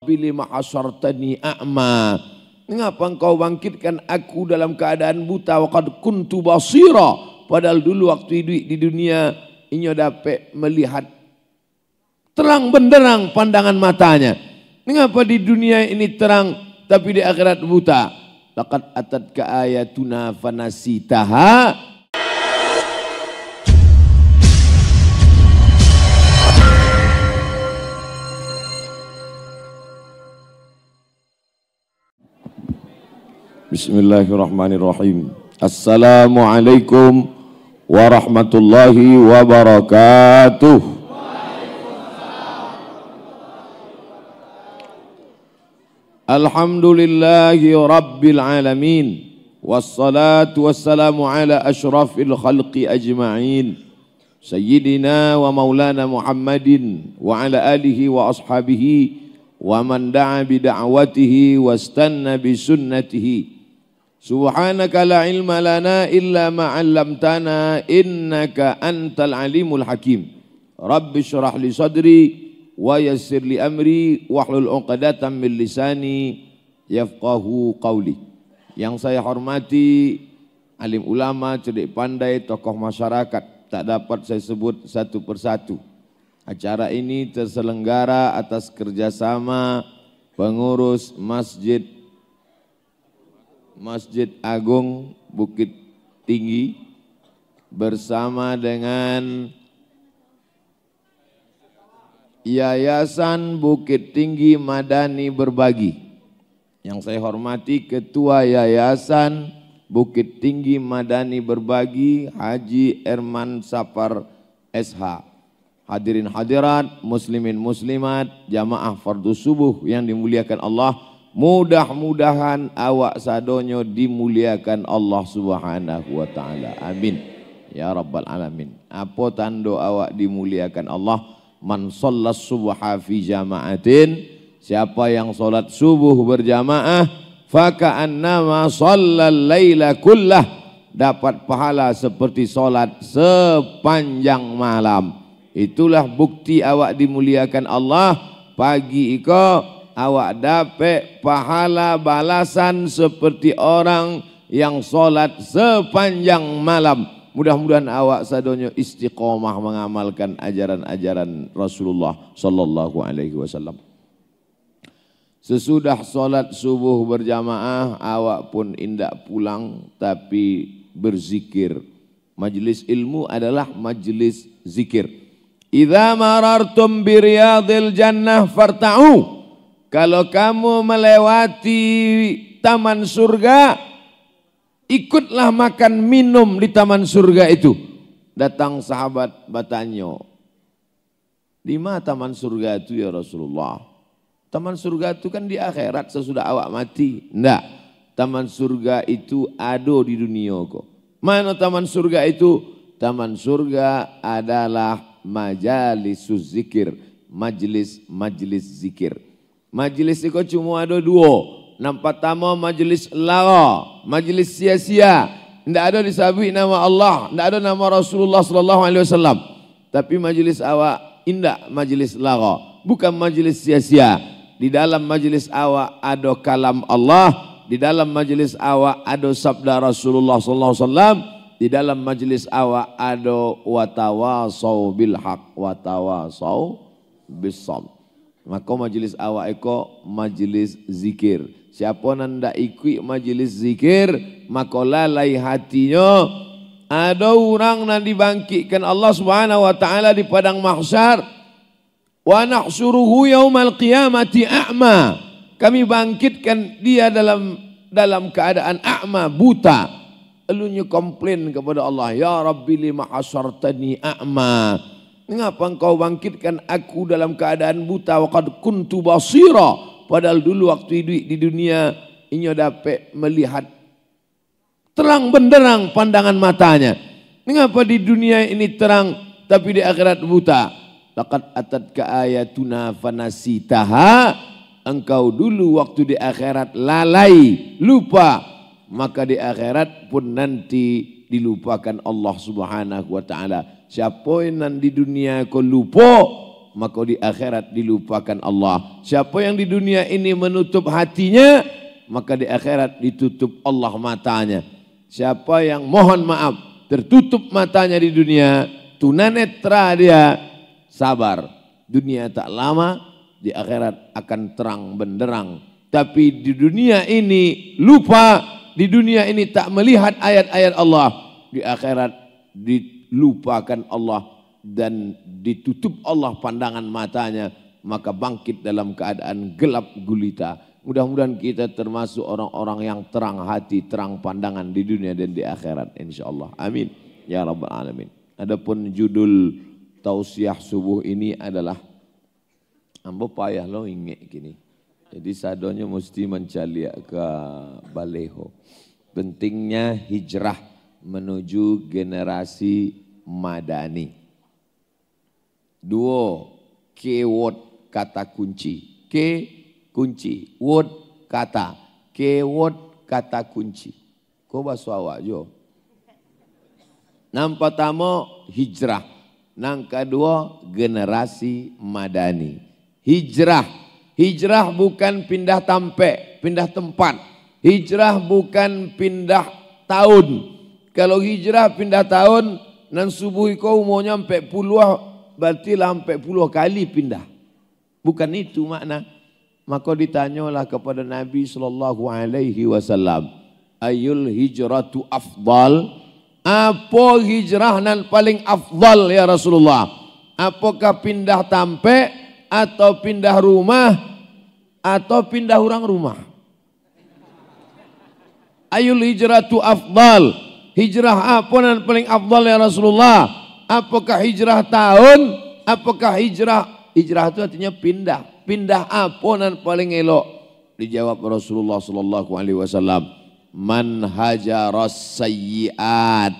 Rabbi lima hasyartani a'ma. Mengapa engkau bangkitkan aku dalam keadaan buta? Wa qad kuntu basira. Padahal dulu waktu di dunia inyo dapat melihat terang benderang pandangan matanya. Mengapa di dunia ini terang tapi di akhirat buta? Laqad atatka ayatuna fanasitaha. Bismillahirrahmanirrahim. Assalamualaikum warahmatullahi wabarakatuh. Alhamdulillahi rabbil alamin. Wassalatu wassalamu ala ashrafil khalqi ajma'in. Sayyidina wa maulana Muhammadin wa ala alihi wa ashabihi wa man da'a bi da'watihi wastanna bi sunnatihi. Subhanaka la ilma lana illa ma 'allamtana innaka antal alimul hakim. Rabbi shrah li sadri wa yassir li amri wahlul 'uqdatam min lisani yafqahu qawli. Yang saya hormati alim ulama, cerdik pandai, tokoh masyarakat, tak dapat saya sebut satu persatu. Acara ini terselenggara atas kerjasama pengurus Masjid Agung Bukit Tinggi bersama dengan Yayasan Bukit Tinggi Madani Berbagi. Yang saya hormati Ketua Yayasan Bukit Tinggi Madani Berbagi Haji Erman Sapar SH. Hadirin hadirat, muslimin muslimat, jamaah fardu subuh yang dimuliakan Allah. Mudah-mudahan awak sadonyo dimuliakan Allah Subhanahu wa taala. Amin. Ya rabbal alamin. Apa tanda awak dimuliakan Allah? Man shallas subha fi jama'atin. Siapa yang salat subuh berjamaah, faka'annama shallal laila kullah. Dapat pahala seperti salat sepanjang malam. Itulah bukti awak dimuliakan Allah. Pagi iko awak dapat pahala balasan seperti orang yang solat sepanjang malam. Mudah-mudahan awak sadonyo istiqomah mengamalkan ajaran-ajaran Rasulullah sallallahu alaihi wasallam. Sesudah solat subuh berjamaah, awak pun indak pulang tapi berzikir. Majlis ilmu adalah majlis zikir. Idza marartum bi riyadil jannah farta'u. Kalau kamu melewati taman surga, ikutlah makan minum di taman surga itu. Datang sahabat bertanya, di mana taman surga itu ya Rasulullah? Taman surga itu kan di akhirat sesudah awak mati. Enggak, taman surga itu ada di dunia kok. Mana taman surga itu? Taman surga adalah majalisus zikir, majlis zikir. Majlis itu cuma ada dua. Nampak pertama majlis lara, majlis sia-sia. Tidak ada disebut nama Allah, tidak ada nama Rasulullah sallallahu alaihi wasallam. Tapi majlis awak indah majlis lara, bukan majlis sia-sia. Di dalam majlis awak ada kalam Allah, di dalam majlis awak ada sabda Rasulullah sallallahu alaihi wasallam, di dalam majlis awak ada watawasau bil haq, watawasau bis sabr. Maka majlis awak eko majlis zikir. Siapa nanda ikut majlis zikir, maka lalai hatinya. Ada orang yang dibangkitkan Allah Subhanahu wa taala di padang mahsyar. Wa nahsyuruhu yaumal qiyamati a'ma. Kami bangkitkan dia dalam keadaan a'ma, buta. Elunya komplain kepada Allah, ya Rabbi lima hasyartani a'ma. Mengapa engkau bangkitkan aku dalam keadaan buta? Wa qad kuntu basira. Padahal dulu waktu di dunia inyo dapat melihat terang benderang pandangan matanya. Mengapa di dunia ini terang tapi di akhirat buta? Laqad atatka ayatuna fanasitaha. Engkau dulu waktu di akhirat lalai, lupa. Maka di akhirat pun nanti dilupakan Allah Subhanahu wa taala. Siapa yang di dunia kau lupa, maka di akhirat dilupakan Allah. Siapa yang di dunia ini menutup hatinya, maka di akhirat ditutup Allah matanya. Siapa yang mohon maaf, tertutup matanya di dunia, tunanetra dia, sabar. Dunia tak lama, di akhirat akan terang benderang. Tapi di dunia ini lupa, di dunia ini tak melihat ayat-ayat Allah. Di akhirat dilupakan Allah dan ditutup Allah pandangan matanya. Maka bangkit dalam keadaan gelap gulita. Mudah-mudahan kita termasuk orang-orang yang terang hati, terang pandangan di dunia dan di akhirat insyaAllah. Amin. Ya Rabbal Alamin. Adapun judul tausiah subuh ini adalah ambo payah lo ingat gini. Jadi sadonya mesti mencari ke baleho. Pentingnya hijrah menuju generasi madani. Dua keyword kata kunci. Kunci, word kata. Keyword kata kunci. Kau bahasa awak jo. Yang pertama hijrah. Yang kedua generasi madani. Hijrah. Hijrah bukan pindah pindah tempat. Hijrah bukan pindah tahun. Kalau hijrah pindah tahun, nan subuh kau mau nyampe puluh, berarti lah sampai 10 kali pindah. Bukan itu makna. Maka ditanyalah kepada Nabi SAW, ayul hijratu afdal? Apa hijrah nan paling afdal ya Rasulullah? Apakah pindah tampe atau pindah rumah atau pindah orang rumah? Ayul hijratu afdal? Hijrah apa yang paling afdal ya Rasulullah? Apakah hijrah tahun? Apakah hijrah itu artinya pindah? Pindah apa yang paling elok? Dijawab Rasulullah sallallahu alaihi wasallam, man hajaras sayyiat,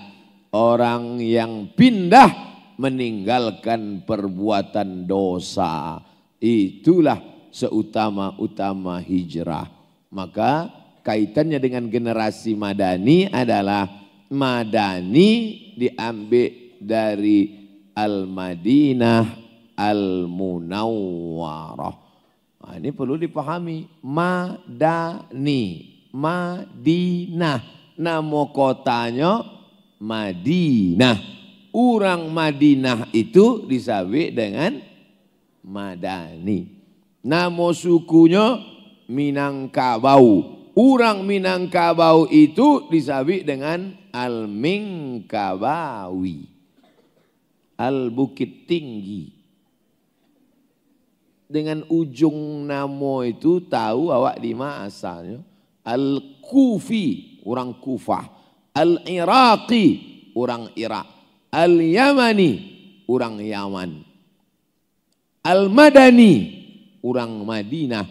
orang yang pindah meninggalkan perbuatan dosa, itulah seutama-utama hijrah. Maka kaitannya dengan generasi madani adalah madani diambil dari Al-Madinah Al-Munawwarah. Nah, ini perlu dipahami. Madani, Madinah, nama kotanya Madinah. Orang Madinah itu disebut dengan Madani. Nama sukunya Minangkabau. Orang Minangkabau itu disebut dengan Al-Mingkabawi. Al-Bukit Tinggi. Dengan ujung nama itu tahu awak di mana asalnya. Al-Kufi, orang Kufah. Al-Iraqi, orang Irak. Al-Yamani, orang Yaman. Al-Madani, orang Madinah.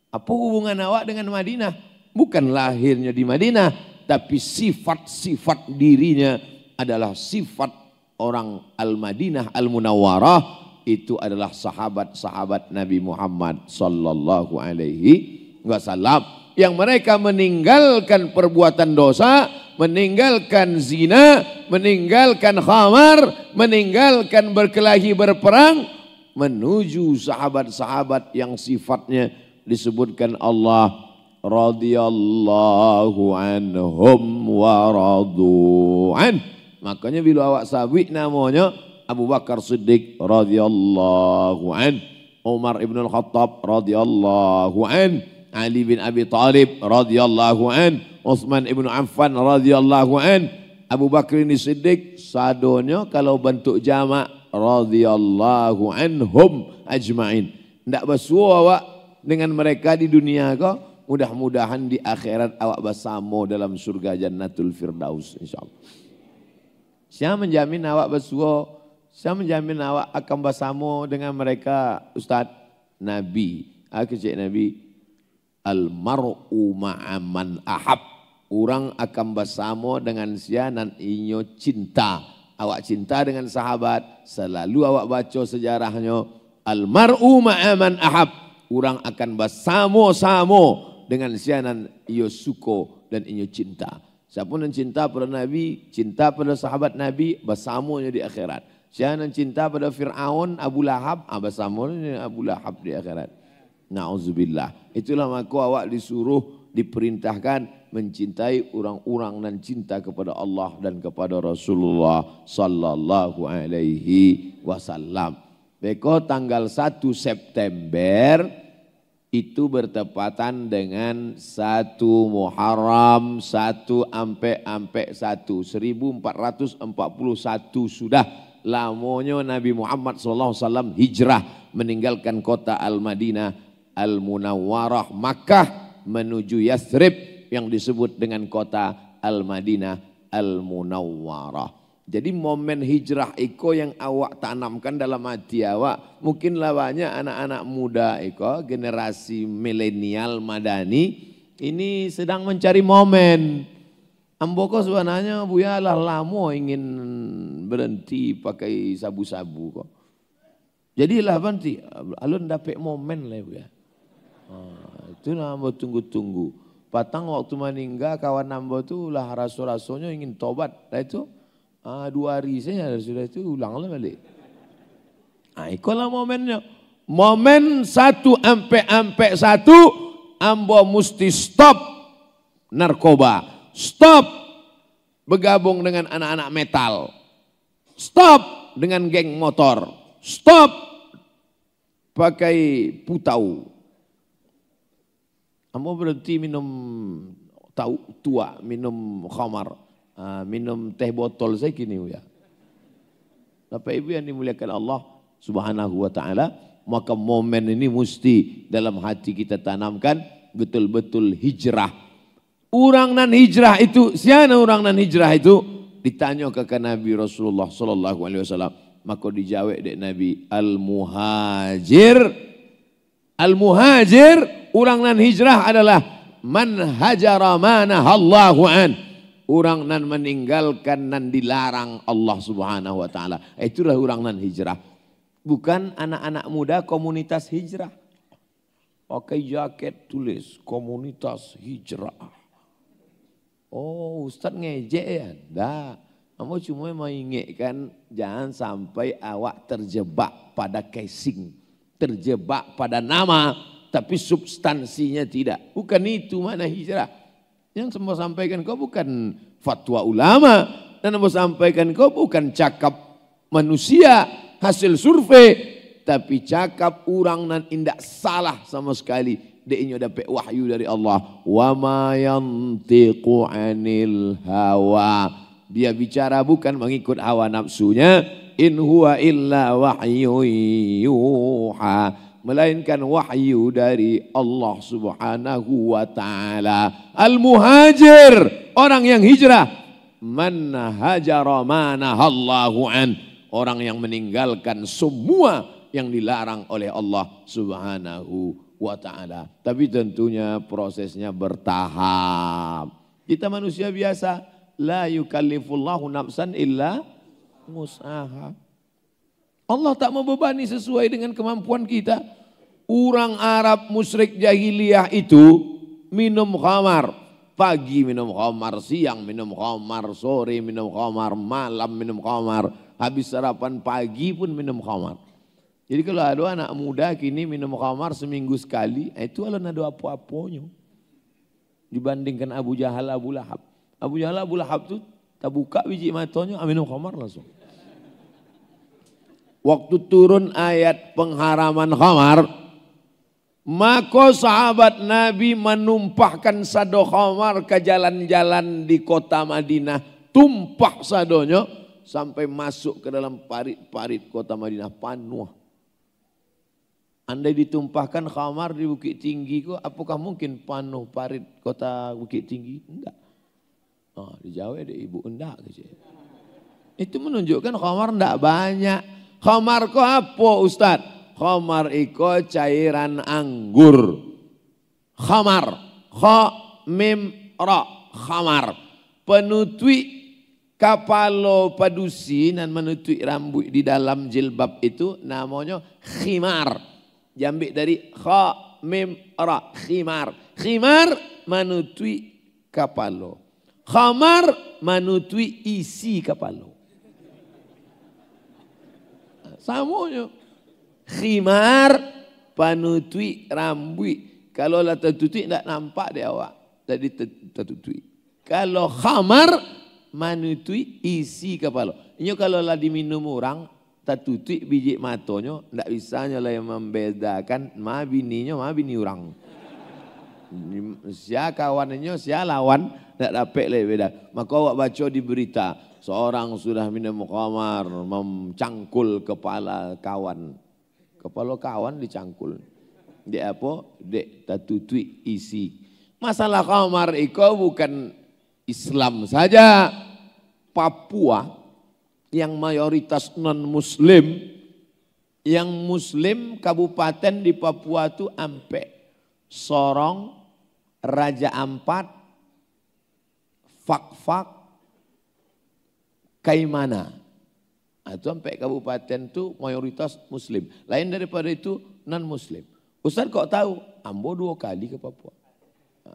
Apa hubungan awak dengan Madinah? Bukan lahirnya di Madinah, tapi sifat-sifat dirinya adalah sifat orang Al-Madinah Al-Munawwarah. Itu adalah sahabat-sahabat Nabi Muhammad sallallahu alaihi wasallam yang mereka meninggalkan perbuatan dosa, meninggalkan zina, meninggalkan khamar, meninggalkan berkelahi berperang, menuju sahabat-sahabat yang sifatnya disebutkan Allah radhiyallahu anhum wa radu'an. Makanya bila awak sabit namanya Abu Bakar Siddiq radhiyallahu an, Umar ibn al-Khattab radhiyallahu an, Ali bin Abi Talib radhiyallahu an, Utsman ibn Affan radhiyallahu an, Abu Bakar ini Siddiq, sadonya kalau bentuk jamak radhiyallahu anhum ajma'in. Tidak bersua awak dengan mereka di dunia kau, mudah-mudahan di akhirat awak bersama dalam surga Jannatul Firdaus insyaallah. Siapa menjamin awak bersua? Saya menjamin awak akan bersama dengan mereka Ustaz Nabi. Aku cik Nabi. Al-mar'u ma'aman ahab. Orang akan bersama dengan sianan inyo cinta. Awak cinta dengan sahabat. Selalu awak baca sejarahnya. Al-mar'u ma'aman ahab. Orang akan bersama-sama dengan sianan inyo suko dan inyo cinta. Siapa yang cinta pada Nabi, cinta pada sahabat Nabi, bersamanya di akhirat. Siapa cinta pada Fir'aun, Abu Lahab, abasamul Abu Lahab di akhirat. Na'udzubillah. Itulah maka awak disuruh, diperintahkan mencintai orang-orang dan cinta kepada Allah dan kepada Rasulullah sallallahu alaihi wasallam. Beko tanggal 1 September itu bertepatan dengan 1 Muharram 1 ampe 1 1441 sudah lamanya Nabi Muhammad SAW hijrah meninggalkan kota Al-Madinah Al-Munawwarah Makkah menuju Yathrib yang disebut dengan kota Al-Madinah Al-Munawwarah. Jadi momen hijrah iko yang awak tanamkan dalam hati awak, mungkin banyak anak-anak muda iko generasi milenial madani ini sedang mencari momen. Amboko sebenarnya Buya lah lama ingin berhenti pakai sabu-sabu kok. Jadilah berhenti, alun dapat momen lah Buya. Itu namanya tunggu-tunggu. Patang waktu meninggal kawan nambo tu lah raso-rasonya ingin tobat. Lah itu 2 hari saja sudah itu ulanglah balik. Itulah momennya. Momen 1 ampe 1 ambo mesti stop narkoba. Stop bergabung dengan anak-anak metal. Stop dengan geng motor. Stop pakai putau. Ambo berhenti minum tua, minum khamar, minum teh botol saya kini ya. Bapak Ibu yang dimuliakan Allah Subhanahu wa taala, maka momen ini mesti dalam hati kita tanamkan betul-betul hijrah. Orang nan hijrah itu, siapa orang nan hijrah itu? Ditanya ke Nabi Rasulullah sallallahu alaihi wasallam, maka dijawab dek Nabi, al-muhajir. Al-muhajir, orang nan hijrah adalah man hajara manahallahu an. Orang nan meninggalkan nan dilarang Allah Subhanahu wa taala. Itulah orang nan hijrah. Bukan anak-anak muda komunitas hijrah. Pakai jaket tulis komunitas hijrah. Oh, Ustaz ngejek ya? Enggak. Kamu cuma mengingatkan jangan sampai awak terjebak pada casing. Terjebak pada nama, tapi substansinya tidak. Bukan itu mana hijrah. Yang semua sampaikan kau bukan fatwa ulama. Dan semua sampaikan kau bukan cakap manusia, hasil survei. Tapi cakap orang nan indak salah sama sekali. Dia dapat wahyu dari Allah. Wa ma yantiqu anil hawa. Dia bicara bukan mengikut hawa nafsunya. In huwa illa wahyu yuha. Melainkan wahyu dari Allah Subhanahu wa ta'ala. Al-muhajir. Orang yang hijrah. Man hajara manahallahu an. Orang yang meninggalkan semua yang dilarang oleh Allah Subhanahu wa ta'ala. Tapi tentunya prosesnya bertahap. Kita manusia biasa. La yukallifullahu nafsan illa wus'aha. Allah tak membebani sesuai dengan kemampuan kita. Orang Arab musyrik jahiliyah itu minum khamar. Pagi minum khamar, siang minum khamar, sore minum khamar, malam minum khamar. Habis sarapan pagi pun minum khamar. Jadi kalau ada anak muda kini minum khamar seminggu sekali, itu adalah ada apa-apanya. Dibandingkan Abu Jahal, Abu Lahab. Abu Jahal, Abu Lahab itu tak buka biji matanya, minum khamar langsung. Waktu turun ayat pengharaman khamar, maka sahabat Nabi menumpahkan sado khamar ke jalan-jalan di kota Madinah. Tumpah sadonya sampai masuk ke dalam parit-parit kota Madinah penuh. Andai ditumpahkan khamar di Bukit Tinggi, apakah mungkin penuh parit kota Bukit Tinggi? Enggak. Dijawab deh ibu, enggak. Itu menunjukkan khamar enggak banyak. Khamar kok apa Ustaz? Khamar itu cairan anggur. Khamar. Kha mim ra. Khamar. Penutui kapalo padusi dan menutui rambut di dalam jilbab itu namanya khimar. Diambil dari kha mim ra. Khimar. Khimar menutui kapalo. Khamar menutui isi kapalo. Samonyo. Khimar panutui rambut. Kalau lah tertutup tak nampak dia awak. Jadi tertutup. Kalau khamar manutui isi kepala. Ini kalau lah diminum orang tertutup biji matonya, tak bisa lah yang membedakan ma bininya, ma bini orang. Sia kawannya, sia lawan, tak dapat lah beda. Maka awak baca di berita, seorang sudah minum khamar, mencangkul kepala kawan. Kepala kawan dicangkul. Dia apa? Dia tertutup isi. Masalah khamar itu bukan Islam saja. Papua yang mayoritas non-muslim, yang muslim kabupaten di Papua itu ampe Sorong, Raja Ampat, Fak-Fak, Kaimana. Itu sampai kabupaten itu mayoritas muslim. Lain daripada itu non-muslim. Ustaz kok tahu? Ambo 2 kali ke Papua.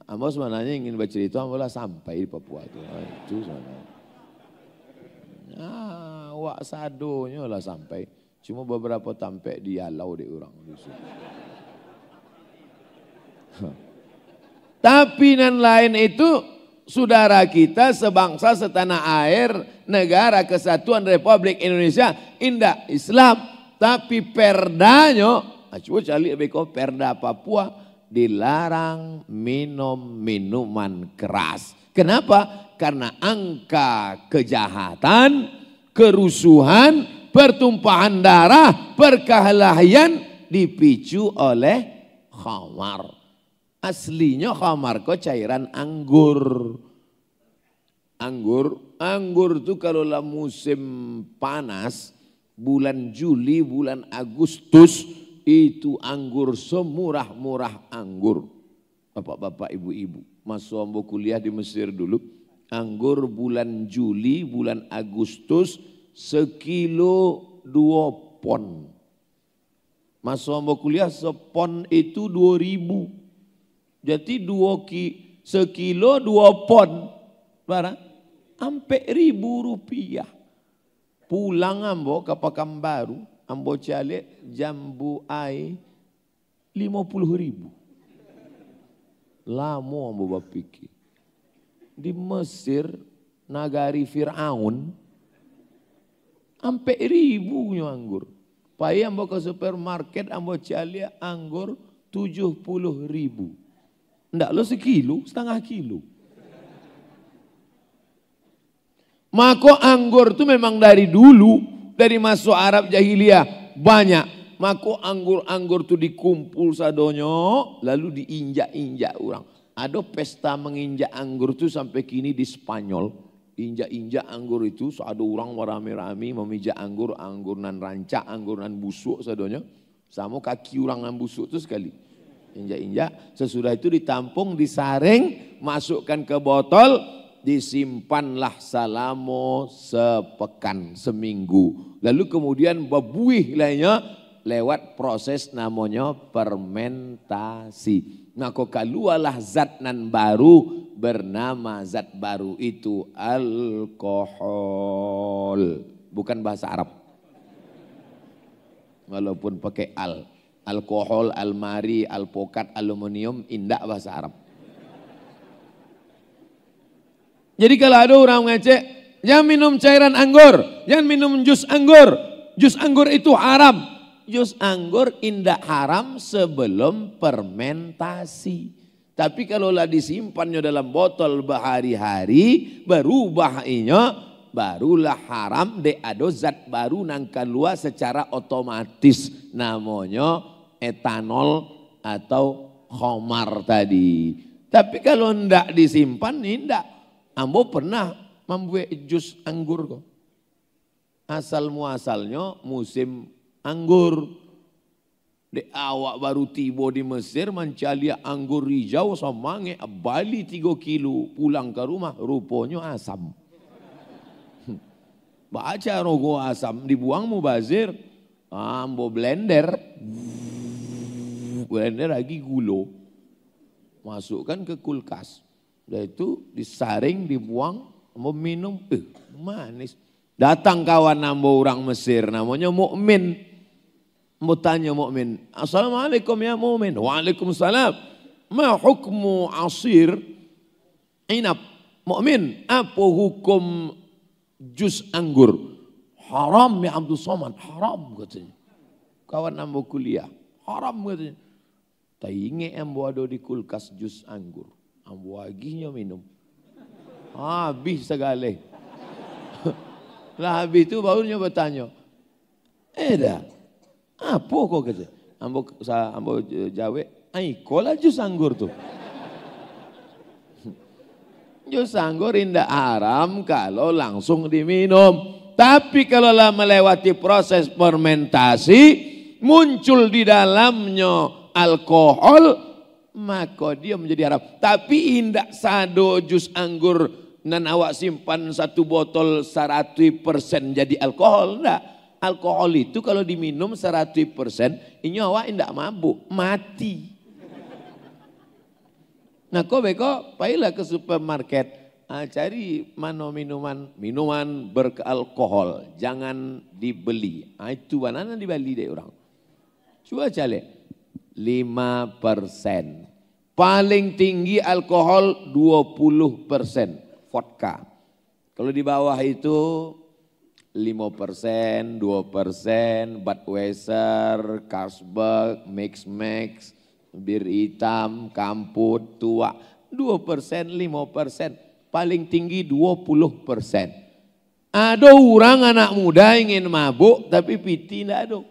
Ambo sebenarnya ingin bercerita, Ambo lah sampai di Papua itu. Itu sebenarnya. Wak sadonya lah sampai. Cuma beberapa tampek di Alau di orang. Tapi yang lain itu saudara kita sebangsa setanah air, negara kesatuan Republik Indonesia, indah Islam. Tapi perdanya, coba cari beko perda Papua, dilarang minum minuman keras. Kenapa? Karena angka kejahatan, kerusuhan, pertumpahan darah, perkelahian dipicu oleh khamar. Aslinya khamar kok cairan anggur. Anggur itu kalau lah musim panas, bulan Juli, bulan Agustus, itu anggur semurah-murah anggur. Bapak-bapak, ibu-ibu, masuk ambo kuliah di Mesir dulu, anggur bulan Juli, bulan Agustus, sekilo 2 pon. Masuk ambo kuliah sepon itu 2.000. Jadi sekilo 2 pon. Barang, ampe Rp1.000. Pulang ambo ke Pekanbaru, ambo calik jambu ai 50.000. Lama ambo berpikir. Di Mesir, nagari Fir'aun, ampe 1.000 anggur. Pai ambo ke supermarket, ambo calik anggur 70.000. Ndak lo sekilo, setengah kilo. Maka anggur itu memang dari dulu, dari masuk Arab jahiliyah banyak. Maka anggur-anggur itu dikumpul sadonyo, lalu diinjak-injak orang. Ada pesta menginjak anggur itu sampai kini di Spanyol. Injak-injak anggur itu, ada orang merame-rame memijak anggur, anggur nan rancak, anggur nan busuk sadonyo. Sama kaki orang nan busuk itu sekali. Injak-injak, sesudah itu ditampung, disaring, masukkan ke botol, disimpanlah selama sepekan, seminggu. Lalu kemudian bebuih lainnya lewat proses namanya fermentasi. Maka keluarlah zat nan baru, bernama zat baru itu alkohol. Bukan bahasa Arab. Walaupun pakai al. Alkohol, almari, alpokat, aluminium, indah bahasa Arab. Jadi kalau ada orang ngecek, jangan minum cairan anggur, jangan minum jus anggur. Jus anggur itu haram. Jus anggur indah haram sebelum fermentasi. Tapi kalau lah disimpannya dalam botol berhari-hari, berubahnya, barulah haram, de ada zat baru nang keluar secara otomatis, namanya etanol atau khamar tadi. Tapi kalau ndak disimpan, ndak. Ambo pernah membuat jus anggur kok. Asal muasalnya musim anggur. De awak baru tiba di Mesir mencari anggur hijau semangat bali 3 kilo pulang ke rumah rupanya asam. Baca rogo asam dibuang mubazir, ambo blender lagi gula, masukkan ke kulkas, dan itu disaring dibuang, ambo minum, manis. Datang kawan nambo orang Mesir namanya Mukmin. Mau tanya Mukmin, "Assalamualaikum ya Mukmin." "Waalaikumsalam. Ma hukmu asir inab?" "Mukmin, apa hukum jus anggur?" "Haram ya Abdul Somad." "Haram," katanya. Kawan nambo kuliah, "Haram," katanya. Tak ingat ambo ada di kulkas jus anggur. Ambo aginya minum. Habis segala. Lah habis itu barunya bertanya, dah, apa kok kata? Ambo jawab, kola jus anggur tuh. Jus anggur indah haram kalau langsung diminum. Tapi kalau melewati proses fermentasi, muncul di dalamnya alkohol, maka dia menjadi haram. Tapi indah sado jus anggur nan awak simpan satu botol 100% jadi alkohol. Enggak. Alkohol itu kalau diminum 100%, ini awak enggak mabuk, mati. Nah kau beko, pailah ke supermarket, cari mana minuman beralkohol, jangan dibeli. Itu mana dibeli deh orang. Coba cale, 5%. Paling tinggi alkohol 20%. Vodka. Kalau di bawah itu 5%, 2%, Budweiser, Carlsberg, Mix, bir hitam, Kamput, tua. 2%, 5%, paling tinggi 20%. Ada orang anak muda ingin mabuk tapi piti tidak ada.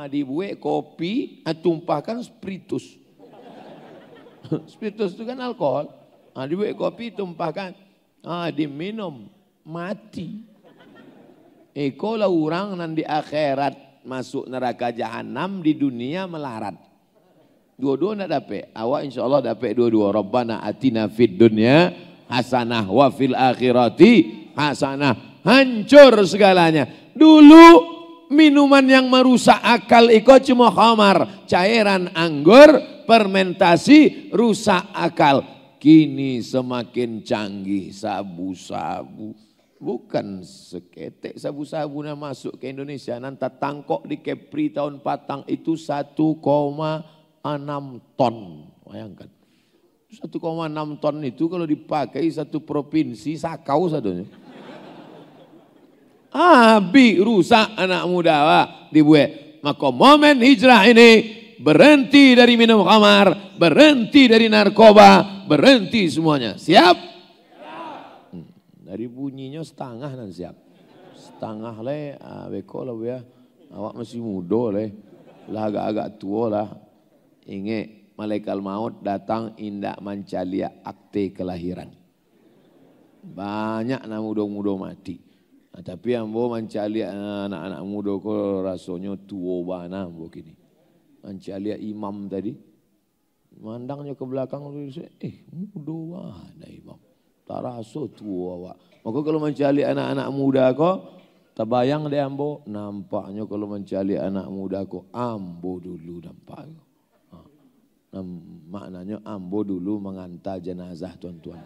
Dibuat kopi, tumpahkan spiritus. Spiritus itu kan alkohol. Dibuat kopi tumpahkan, diminum, mati. Kalau orang nanti akhirat masuk neraka jahanam, di dunia melarat. Dua-dua nak dapat. Awak insya Allah dapat dua-dua. Rabbana atina fid dunya hasanah wa fil akhirati hasanah. Hancur segalanya. Dulu minuman yang merusak akal itu cuma khamar, cairan anggur, fermentasi, rusak akal. Kini semakin canggih sabu-sabu. Bukan seketek sabu-sabu yang masuk ke Indonesia. Nanti tangkok di Kepri tahun patang itu 1,6 ton. Bayangkan. 1,6 ton itu kalau dipakai satu provinsi sakau satunya. Habis rusak anak muda dibuat. Maka momen hijrah ini berhenti dari minum khamar, berhenti dari narkoba, berhenti semuanya. Siap? Dari bunyinya setengah dan siap. Setengah le, beko lah ya. Awak masih muda le. Lah agak-agak tua lah. Ingat malaikat maut datang indak mancalia akte kelahiran. Banyak anak muda-muda mati. Nah, tapi yang bawa mancalia anak-anak muda kok rasanya tua bana bawa kini. Mancalia imam tadi. Mandangnya ke belakang, muda mana imam. Tak rasa tua awak. Maka kalau mencari anak-anak muda kok, terbayang deh ambo. Nampaknya kalau mencari anak muda kok, ambo dulu nampak. Maknanya ambo dulu mengantar jenazah tuan-tuan.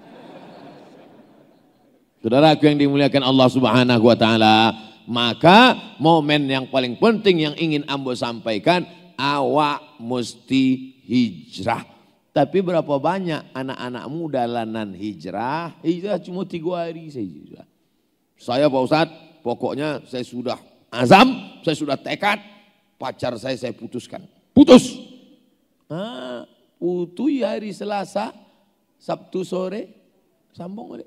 Saudaraku yang dimuliakan Allah Subhanahu wa taala, maka momen yang paling penting yang ingin ambo sampaikan, awak mesti hijrah. Tapi berapa banyak anak-anak muda lanan hijrah? Hijrah cuma 3 hari saya hijrah. Saya Pak Ustadz, pokoknya saya sudah azam, saya sudah tekad, pacar saya putuskan. Putus. Putus hari Selasa, Sabtu sore, sambung oleh.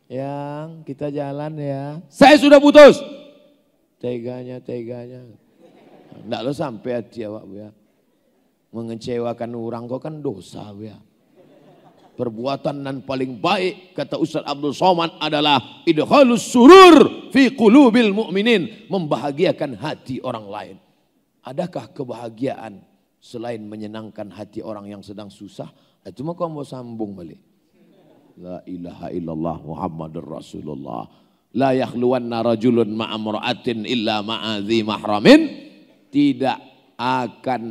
Yang kita jalan ya. Saya sudah putus. Teganya. Enggak lo sampai hati awak ya. Mengecewakan orang kau kan dosa ya. Perbuatan yang paling baik kata Ustaz Abdul Somad adalah idkhalus surur fi qulubil mu'minin, membahagiakan hati orang lain. Adakah kebahagiaan selain menyenangkan hati orang yang sedang susah? Itu mah kau mau sambung balik. La ilaha illallah Muhammadur Rasulullah. La yakhluwanna rajulun ma'amra'atin illa ma'adhi mahramin. Tidak akan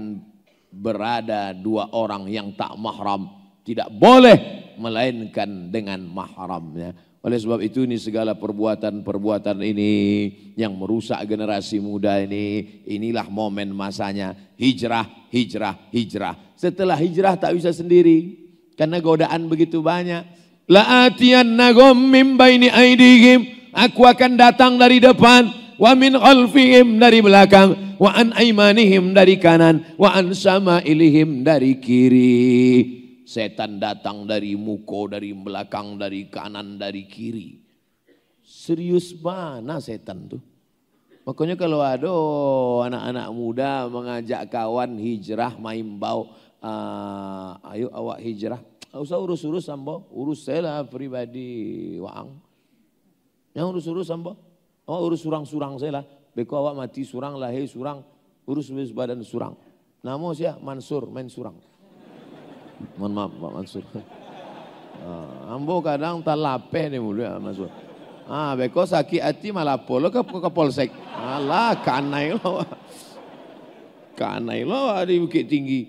berada 2 orang yang tak mahram. Tidak boleh melainkan dengan mahramnya. Oleh sebab itu ini segala perbuatan-perbuatan ini yang merusak generasi muda ini, inilah momen masanya hijrah, hijrah, hijrah. Setelah hijrah tak bisa sendiri karena godaan begitu banyak. La'atiyannahum min baini aydihim, aku akan datang dari depan, wa min khalfihim dari belakang, wa an aimanihim dari kanan, wa an samailihim dari kiri. Setan datang dari muko, dari belakang, dari kanan, dari kiri. Serius mana setan tuh? Makanya kalau ada anak-anak muda mengajak kawan hijrah, maimbau, ayo awak hijrah. Tidak usah urus-urus sambo, urus saya lah pribadi waang. Yang urus-urus sambo, awak urus surang-surang saya lah. Beko awak mati surang, lahir surang, urus badan surang. Namo siya Mansur, main surang. Mohon maaf Pak Mansur. Ambo kadang tak lapeh nih mulia Mansur. Beko sakit hati malah polo ke polsek. Alah kanai lo. Kanai lo di Bukit Tinggi.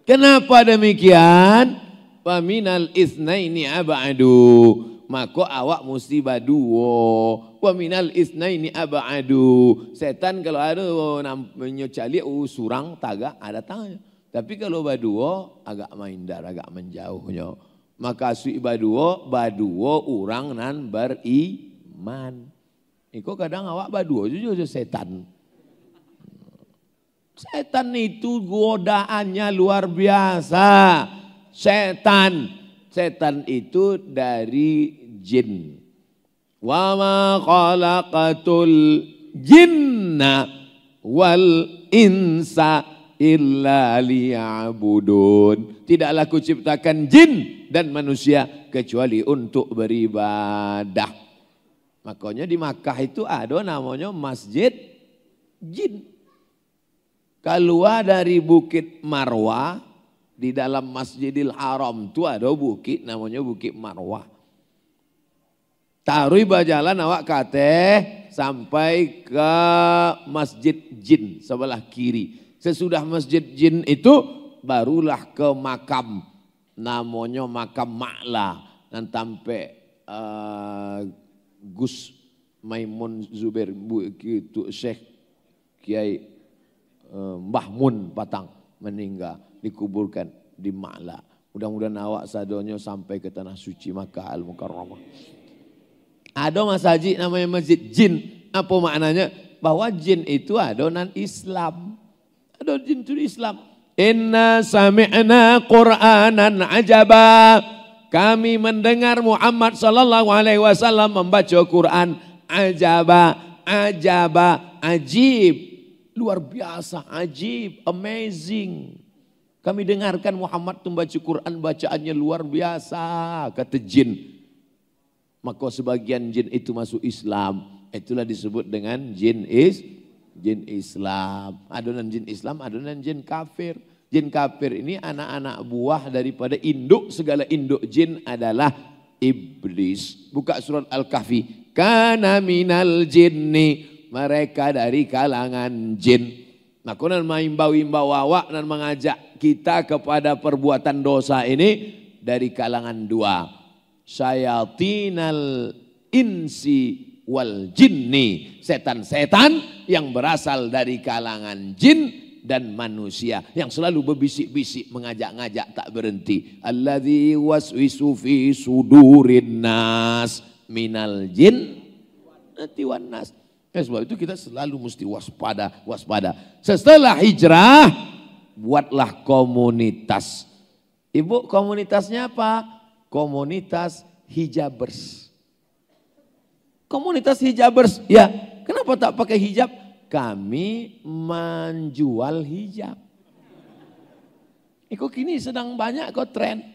Kenapa demikian? Paminal isnaini abadu. Maka awak mesti baduo. Wa minal isnaini abadu. Setan kalau ada menyocali surang tagak ada tangannya. Tapi kalau baduo agak mindar, agak menjauhnya. Maka sui baduo orang nan beriman. Iko kadang awak baduo juga setan. Setan itu godaannya luar biasa. Setan itu dari jin. Wa ma khalaqatul jinna wal insa illa liya'budun. Tidaklah kuciptakan jin dan manusia kecuali untuk beribadah. Makanya di Makkah itu ada namanya Masjid Jin. Keluar dari Bukit Marwah, di dalam Masjidil Haram itu ada bukit namanya Bukit Marwah. Taruh berjalan awak kate sampai ke Masjid Jin sebelah kiri. Sesudah Masjid Jin itu barulah ke makam namanya makam Ma'la. Dan sampai Gus Maimun Zubair itu Syekh Kiai Mbah Mun Patang meninggal, dikuburkan di Ma'la. Mudah-mudahan awak sadonyo sampai ke tanah suci Makkah Al-Mukarramah. Ada masjid namanya Masjid Jin. Apa maknanya? Bahwa jin itu ada non Islam. Ada jin itu Islam. Inna sami'na Qur'anan ajaba. Kami mendengar Muhammad sallallahu alaihi wasallam membaca Quran ajaba, ajib. Luar biasa, ajib, amazing. Kami dengarkan Muhammad membaca Quran, bacaannya luar biasa, kata jin. Maka sebagian jin itu masuk Islam. Itulah disebut dengan jin Islam. Adonan jin Islam, adonan jin kafir. Jin kafir ini anak-anak buah daripada induk, segala induk jin adalah iblis. Buka surat Al-Kahfi. Kana minal jinni. Mereka dari kalangan jin. Maka nan maimbau-imbau awak dan mengajak kita kepada perbuatan dosa ini dari kalangan dua. Syayatinal insi wal jinni. Setan-setan yang berasal dari kalangan jin dan manusia. Yang selalu berbisik-bisik mengajak-ngajak tak berhenti. Alladzi waswisu fi sudurin nas minal jin wan nas. Sebab itu kita selalu mesti waspada. Setelah hijrah, buatlah komunitas. Ibu, komunitasnya apa? Komunitas hijabers. Komunitas hijabers, ya kenapa tak pakai hijab? Kami menjual hijab. Iko kini sedang banyak kok tren.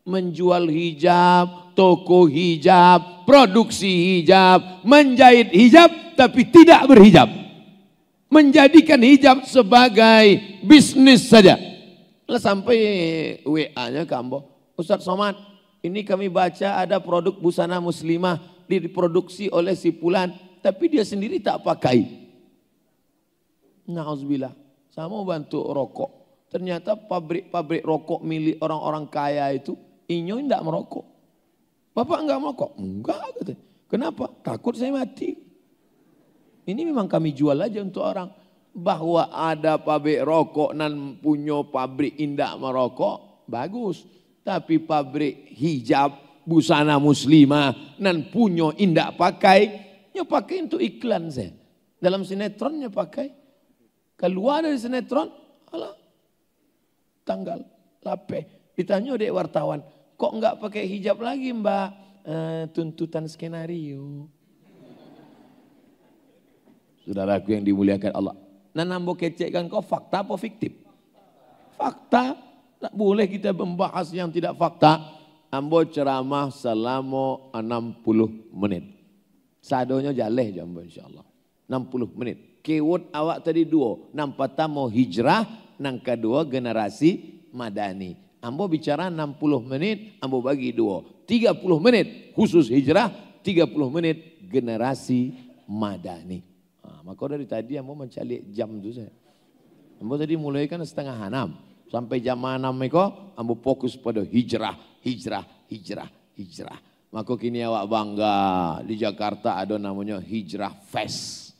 Menjual hijab, toko hijab, produksi hijab, menjahit hijab tapi tidak berhijab. Menjadikan hijab sebagai bisnis saja. Lalu sampai WA-nya ke Ambo, Ustadz Somad, ini kami baca ada produk busana muslimah diproduksi oleh si Fulan, tapi dia sendiri tak pakai. Na'udzubillah, saya mau bantu rokok. Ternyata pabrik-pabrik rokok milik orang-orang kaya itu, inyo tidak merokok. Bapak enggak merokok? Enggak. Katanya. Kenapa? Takut saya mati. Ini memang kami jual aja untuk orang. Bahwa ada pabrik rokok dan punya pabrik indak merokok, bagus. Tapi pabrik hijab, busana muslimah, dan punya indak pakai, nyo pakai untuk iklan saya. Dalam sinetronnya pakai. Keluar dari sinetron, alah, tanggal, lape. Ditanya dek wartawan, kok enggak pakai hijab lagi mbak? Tuntutan skenario. Saudaraku yang dimuliakan Allah. Nah nambo kecekkan kau fakta apa fiktif? Fakta. Tak boleh kita membahas yang tidak fakta. Ambo ceramah selama 60 menit. Sadonya jaleh jambo insyaAllah. 60 menit. Keyword awak tadi dua. Yang pertama hijrah. Yang kedua generasi madani. Ambo bicara 60 menit. Ambo bagi dua. 30 menit khusus hijrah. 30 menit generasi madani. Maka dari tadi ambo mencari jam tu saya. Ambo tadi mulai kan 5:30. Sampai jam 6 meko ambo fokus pada hijrah. Maka kini awak bangga di Jakarta ada namanya Hijrah Fest.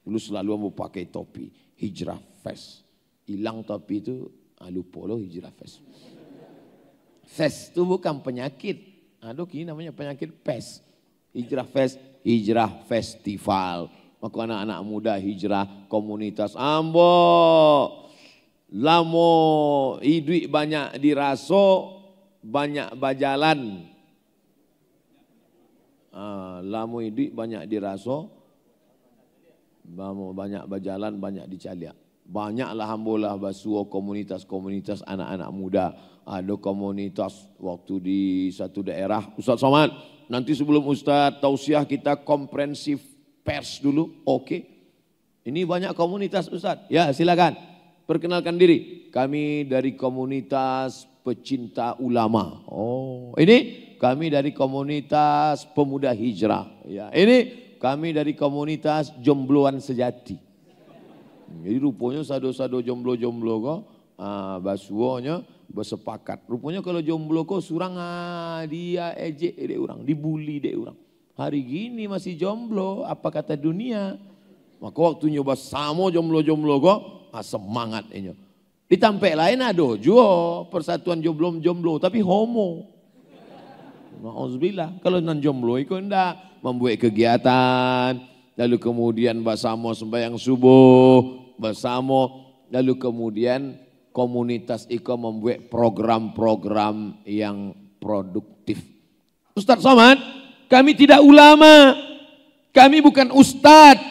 Dulu selalu ambo pakai topi. Hijrah Fest. Hilang topi itu lupa loh Hijrah Fest. Fest itu bukan penyakit. Ada kini namanya penyakit pes. Hijrah Fest, Hijrah Festival. Maka anak-anak muda hijrah komunitas ambo. Lamo hidup banyak diraso, banyak bajalan. Lamo hidup banyak diraso, banyak bajalan, banyak dicaliak. Banyaklah hambolah basuo komunitas-komunitas anak-anak muda. Ada komunitas waktu di satu daerah. Ustaz Somad, nanti sebelum Ustaz tausiah kita komprehensif pers dulu, oke. Ini banyak komunitas Ustaz. Ya silakan, perkenalkan diri. Kami dari komunitas pecinta ulama. Oh, ini kami dari komunitas pemuda hijrah. Ya, ini kami dari komunitas jombloan sejati. Jadi rupanya sado-sado jomblo-jomblo kok, basuonya bersepakat. Rupanya kalau jomblo kok surang dia ejek dek orang, dibully dek orang. Hari gini masih jomblo, apa kata dunia? Maka waktu nyoba sama jomblo-jomblo kok, semangat ini. Di tempat lain ada juga persatuan jomblo-jomblo, tapi homo. Na'udzubillah, kalau non jomblo itu enggak membuat kegiatan, lalu kemudian bersama sembahyang subuh, bersama, lalu kemudian komunitas itu membuat program-program yang produktif. Ustaz Somad, kami tidak ulama, kami bukan ustadz,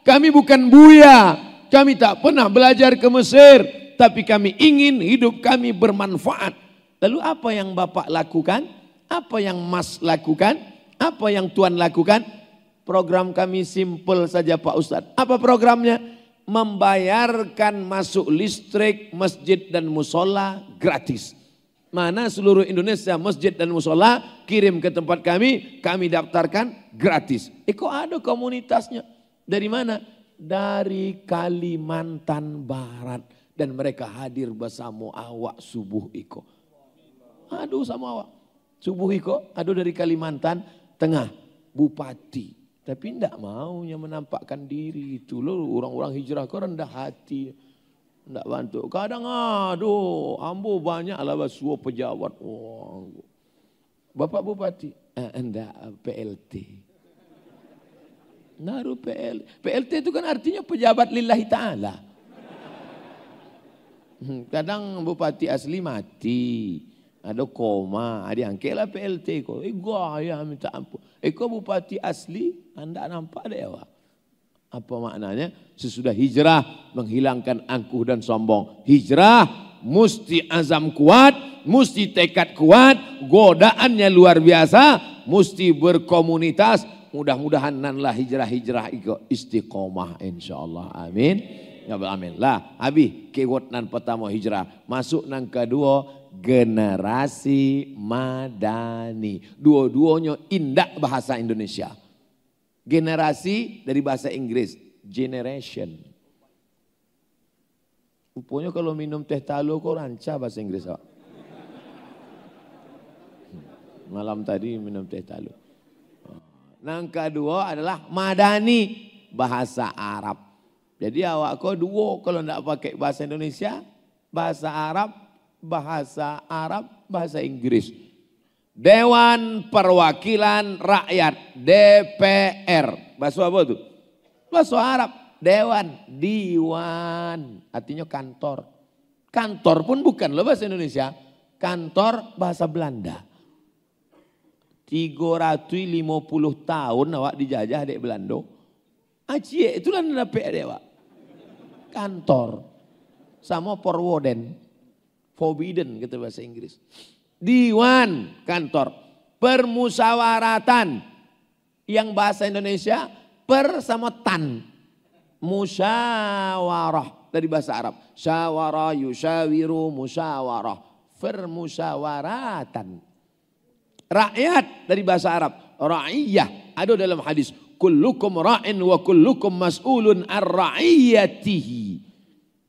kami bukan buya, kami tak pernah belajar ke Mesir, tapi kami ingin hidup kami bermanfaat. Lalu apa yang Bapak lakukan? Apa yang Mas lakukan? Apa yang Tuan lakukan? Program kami simple saja Pak Ustadz. Apa programnya? Membayarkan masuk listrik, masjid dan musola gratis. Mana seluruh Indonesia masjid dan musola kirim ke tempat kami daftarkan gratis. Kok ada komunitasnya? Dari mana? Dari Kalimantan Barat. Dan mereka hadir bersama awak subuh iko. Aduh sama awak. Subuh iko, aduh dari Kalimantan Tengah, Bupati. Tapi tidak maunya menampakkan diri itu. Loh, orang-orang hijrah kok rendah hati. Tidak bantu. Kadang aduh, ambo banyak lah basuh pejabat. Oh, Bapak Bupati, enggak PLT. Naruh PLT itu kan artinya pejabat lillahi ta'ala. Kadang bupati asli mati. Ada koma, ada angkela PLT ko. Gaya minta ampun. Kau bupati asli, anda nampak ada ya? Apa maknanya? Sesudah hijrah menghilangkan angkuh dan sombong. Hijrah mesti azam kuat, mesti tekad kuat, godaannya luar biasa, mesti berkomunitas. Mudah-mudahan nanlah hijrah-hijrah itu istiqomah insyaallah. Amin. Ya amin. Lah, habis keyword nan pertama hijrah, masuk nan kedua generasi madani. Dua-duanya indah bahasa Indonesia. Generasi dari bahasa Inggris, generation. Rupanya kalau minum teh talu kok rancah bahasa Inggris Pak. Malam tadi minum teh talu. Yang kedua adalah madani, bahasa Arab. Jadi awak kau dua kalau tidak pakai bahasa Indonesia, bahasa Arab, bahasa Inggris. Dewan Perwakilan Rakyat, DPR. Bahasa apa itu? Bahasa Arab. Dewan, diwan, artinya kantor. Kantor pun bukan loh bahasa Indonesia. Kantor bahasa Belanda. 350 tahun awak dijajah dek Belanda. Acie itulah dapat dek awak. Kantor. Sama Porwoden. Forbidden kata bahasa Inggris. Diwan, kantor. Permusyawaratan. Yang bahasa Indonesia per sama tan. Musyawarah dari bahasa Arab. Syawara, yusyawiru, musyawarah. Permusyawaratan. Rakyat dari bahasa Arab. Ra'iyah. Ada dalam hadis. Kullukum ra'in wa kullukum mas'ulun ar-ra'iyatihi.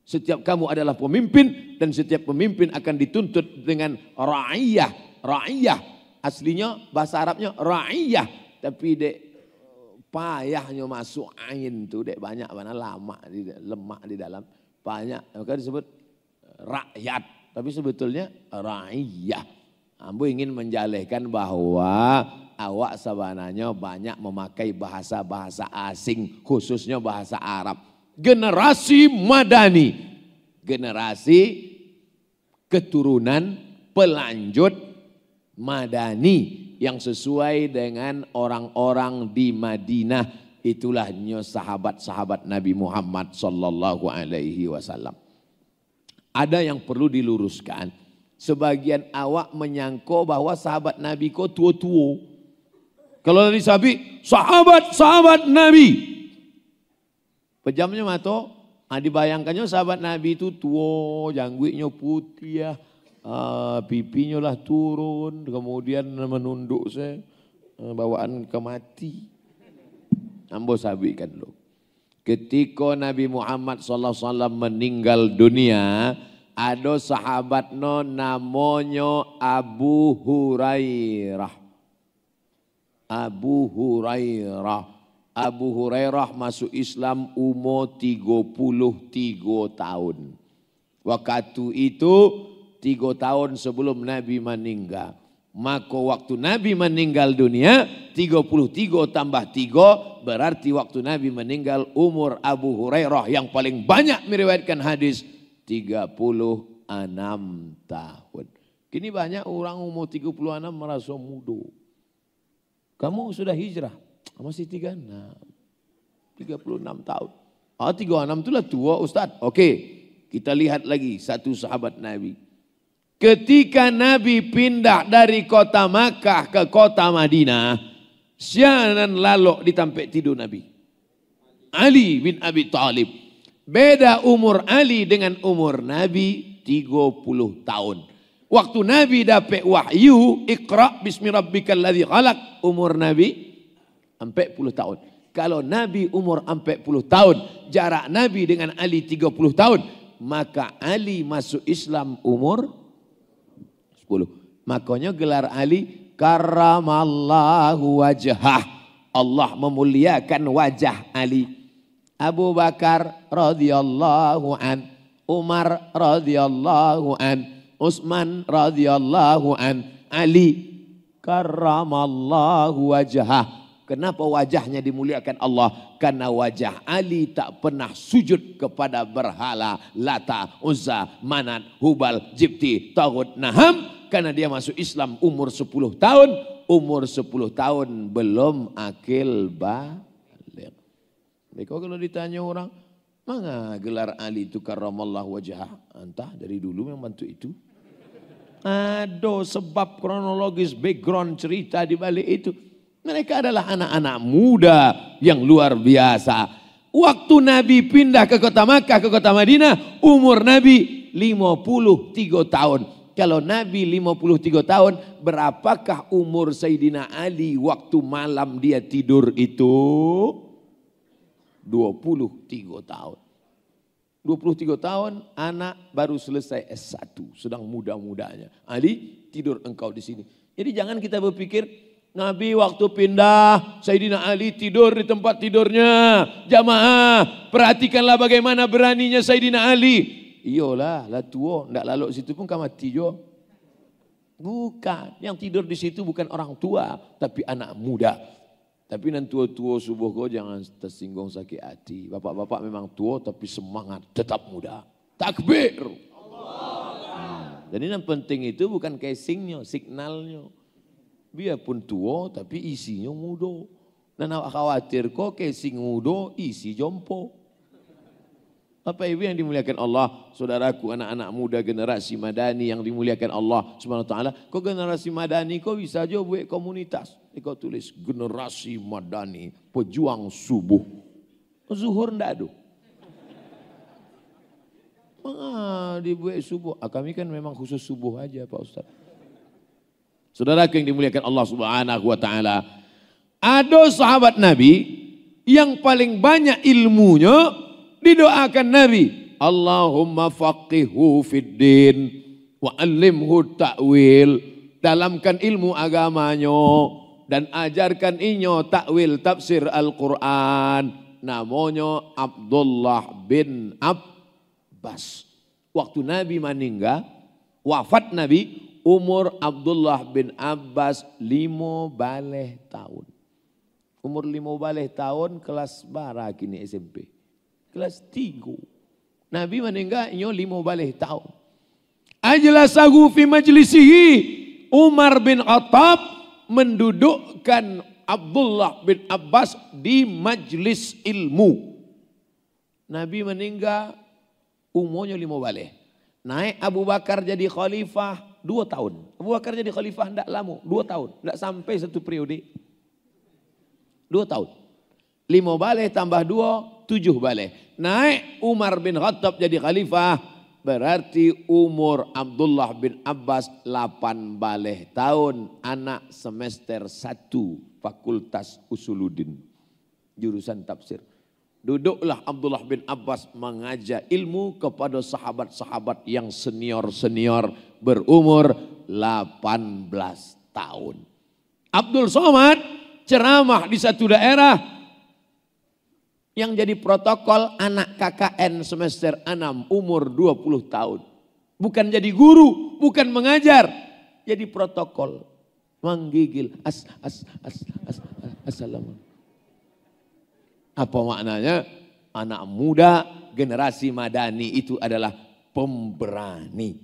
Setiap kamu adalah pemimpin dan setiap pemimpin akan dituntut dengan ra'iyah. Ra'iyah. Aslinya bahasa Arabnya ra'iyah. Tapi dek payahnya masuk ain tuh dek banyak mana lama lemak di dalam banyak maka disebut rakyat tapi sebetulnya ra'iyah. Ambo ingin menjalihkan bahwa awak sebenarnya banyak memakai bahasa-bahasa asing khususnya bahasa Arab. Generasi madani, generasi keturunan pelanjut madani yang sesuai dengan orang-orang di Madinah, itulah sahabat-sahabat Nabi Muhammad sallallahu alaihi wasallam. Ada yang perlu diluruskan. Sebagian awak menyangka bahwa sahabat Nabi kok tua-tua. Kalau dari sahabat Nabi. Pejamnya mata, dibayangkannya sahabat Nabi itu tua, jangguitnya putih ya. Pipinya lah turun, kemudian menunduk saya, bawaan ke mati. Ambo sabikan dulu. Ketika Nabi Muhammad SAW meninggal dunia, ada sahabat namanya Abu Hurairah. Abu Hurairah masuk Islam umur 33 tahun. Waktu itu 3 tahun sebelum Nabi meninggal. Maka waktu Nabi meninggal dunia 33 tambah 3 berarti waktu Nabi meninggal umur Abu Hurairah yang paling banyak meriwayatkan hadis 36 tahun. Kini banyak orang umur 36 merasa muda. Kamu sudah hijrah masih 36 tahun. 36 itulah tua Ustaz. Oke, kita lihat lagi satu sahabat Nabi. Ketika Nabi pindah dari kota Makkah ke kota Madinah, sianan lalu di tempat tidur Nabi. Ali bin Abi Thalib. Beda umur Ali dengan umur Nabi 30 tahun. Waktu Nabi dapat wahyu, Iqra bismi rabbikal ladzi khalaq, umur Nabi 40 tahun. Kalau Nabi umur 40 tahun, jarak Nabi dengan Ali 30 tahun, maka Ali masuk Islam umur 10. Makanya gelar Ali karramallahu wajhah. Allah memuliakan wajah Ali. Abu Bakar radhiyallahu an, Umar radhiyallahu an, Utsman radhiyallahu an, Ali karramallahu wajhah. Kenapa wajahnya dimuliakan Allah? Karena wajah Ali tak pernah sujud kepada berhala Lata, Uzza, Manat, Hubal, Jibti, Taghut, Naham. Karena dia masuk Islam umur 10 tahun. Umur 10 tahun belum akil balik. Mereka kalau ditanya orang, mana gelar Ali itu karramallahu wajhah? Entah dari dulu memang bantu itu. Ada sebab kronologis, background cerita di balik itu. Mereka adalah anak-anak muda yang luar biasa. Waktu Nabi pindah ke kota Makkah, ke kota Madinah, umur Nabi 53 tahun. Kalau Nabi 53 tahun, berapakah umur Sayyidina Ali waktu malam dia tidur itu? 23 tahun. 23 tahun, anak baru selesai S1, sedang muda-mudanya. Ali, tidur engkau di sini. Jadi jangan kita berpikir, Nabi waktu pindah, Sayyidina Ali tidur di tempat tidurnya. Jamaah, perhatikanlah bagaimana beraninya Sayyidina Ali. Iyalah, lah tua, ndak lalu situ pun kan mati jo. Bukan, yang tidur di situ bukan orang tua, tapi anak muda. Tapi nanti tua-tua subuh kau jangan tersinggung sakit hati. Bapak-bapak memang tua tapi semangat, tetap muda. Takbir. Jadi yang penting itu bukan casingnya, signalnya. Biarpun tua tapi isinya muda. Dan awak khawatir kok casing muda, isi jompo. Bapak Ibu yang dimuliakan Allah, saudaraku anak-anak muda generasi Madani yang dimuliakan Allah Subhanahu wa taala, kok generasi Madani kok bisa aja buat komunitas. Kau tulis generasi Madani, pejuang subuh. Zuhur ndak ada. Dibuat subuh. Kami kan memang khusus subuh aja Pak Ustaz. Saudaraku yang dimuliakan Allah Subhanahu wa taala, ada sahabat Nabi yang paling banyak ilmunya. Didoakan Nabi, Allahumma faqihu fid din wa alimhu ta'wil. Dalamkan ilmu agamanya dan ajarkan inyo ta'wil tafsir Al-Quran. Namanya Abdullah bin Abbas. Waktu Nabi meninggal, wafat Nabi, umur Abdullah bin Abbas 15 tahun. Umur 15 tahun kelas bara kini SMP. Kelas 3. Nabi meninggal inyo 15 tahun. Ajlasahu fi majlisihi. Umar bin Khattab mendudukkan Abdullah bin Abbas di majlis ilmu. Nabi meninggal umurnya 15. Naik Abu Bakar jadi khalifah 2 tahun. Abu Bakar jadi khalifah tidak lama, 2 tahun. Tidak sampai 1 periode. 2 tahun. 15 tambah 2, 7 balik. Naik Umar bin Khattab jadi khalifah, berarti umur Abdullah bin Abbas 8 balik tahun. Anak semester 1 Fakultas Usuluddin, jurusan tafsir. Duduklah Abdullah bin Abbas mengajar ilmu kepada sahabat-sahabat yang senior-senior berumur 18 tahun. Abdul Somad ceramah di satu daerah. Yang jadi protokol anak KKN semester 6 umur 20 tahun. Bukan jadi guru, bukan mengajar. Jadi protokol. Menggigil. Assalamualaikum. Apa maknanya? Anak muda generasi Madani itu adalah pemberani.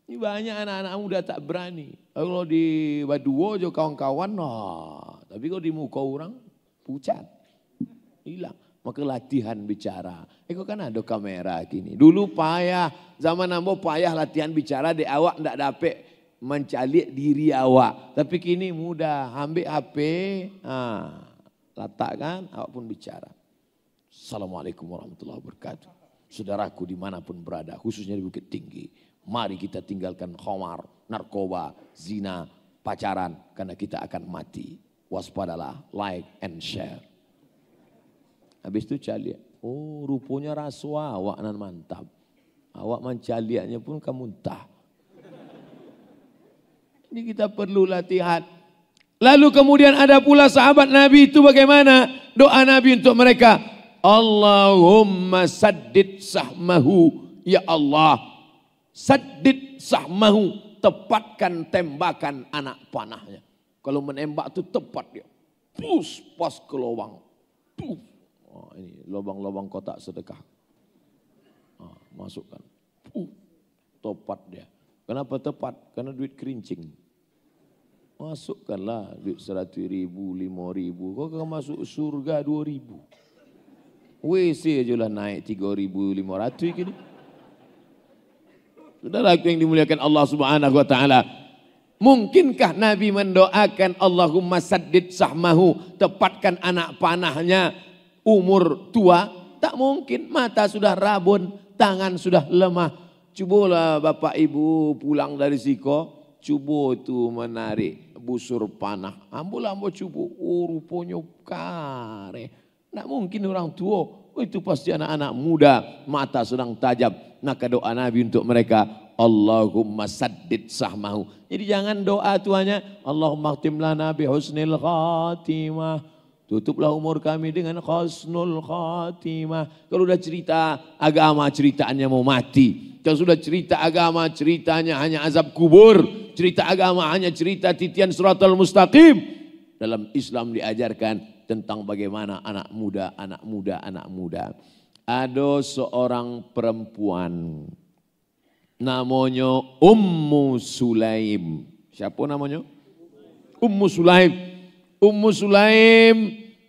Ini banyak anak-anak muda tak berani. Kalau di Baduo jo kawan-kawan, nah, tapi kalau di muka orang pucat. Hilang. Maka latihan bicara. Kok kan ada kamera gini. Dulu payah, zaman ambo payah latihan bicara di awak ndak dapet mencalik diri awak. Tapi kini mudah, ambil HP, letakkan awak pun bicara. Assalamualaikum warahmatullahi wabarakatuh. Saudaraku dimanapun berada, khususnya di Bukit Tinggi. Mari kita tinggalkan khamar, narkoba, zina, pacaran. Karena kita akan mati. Waspadalah, like and share. Habis itu caliak. Oh rupanya rasuah awak nan mantap. Awak mencaliaknya pun kamu muntah. Ini kita perlu latihan. Lalu kemudian ada pula sahabat Nabi itu bagaimana? Doa Nabi untuk mereka. Allahumma saddid sahmahu. Ya Allah. Saddid sahmahu. Tepatkan tembakan anak panahnya. Kalau menembak itu tepat dia. Pus pas ke lubang. Pus. Oh, ini lubang-lubang kotak sedekah. Masukkan. Tepat dia. Kenapa tepat? Karena duit kerincing. Masukkanlah duit 100.000, 5.000. Kau akan masuk surga 2.000. WC aja lah naik 3.500 gini. Saudara yang dimuliakan Allah Subhanahu wa taala. Mungkinkah Nabi mendoakan Allahumma saddid sahmahu, tepatkan anak panahnya umur tua? Tak mungkin, mata sudah rabun, tangan sudah lemah. Cubalah Bapak Ibu pulang dari Siko, cuba tu menarik busur panah. Ambo cuba, oh rupanya kare. Tak mungkin orang tua, itu pasti anak-anak muda, mata sedang tajam. Maka doa Nabi untuk mereka, Allahumma saddid sahmahu. Jadi jangan doa tuanya, Allahumma khtim lana bi husnil khatimah. Tutuplah umur kami dengan husnul khatimah. Kalau udah cerita agama, ceritaannya mau mati. Kalau sudah cerita agama, ceritanya hanya azab kubur. Cerita agama hanya cerita titian siratal mustaqim. Dalam Islam diajarkan tentang bagaimana anak muda. Ada seorang perempuan namanya Ummu Sulaim. Siapa namanya? Ummu Sulaim. Ummu Sulaim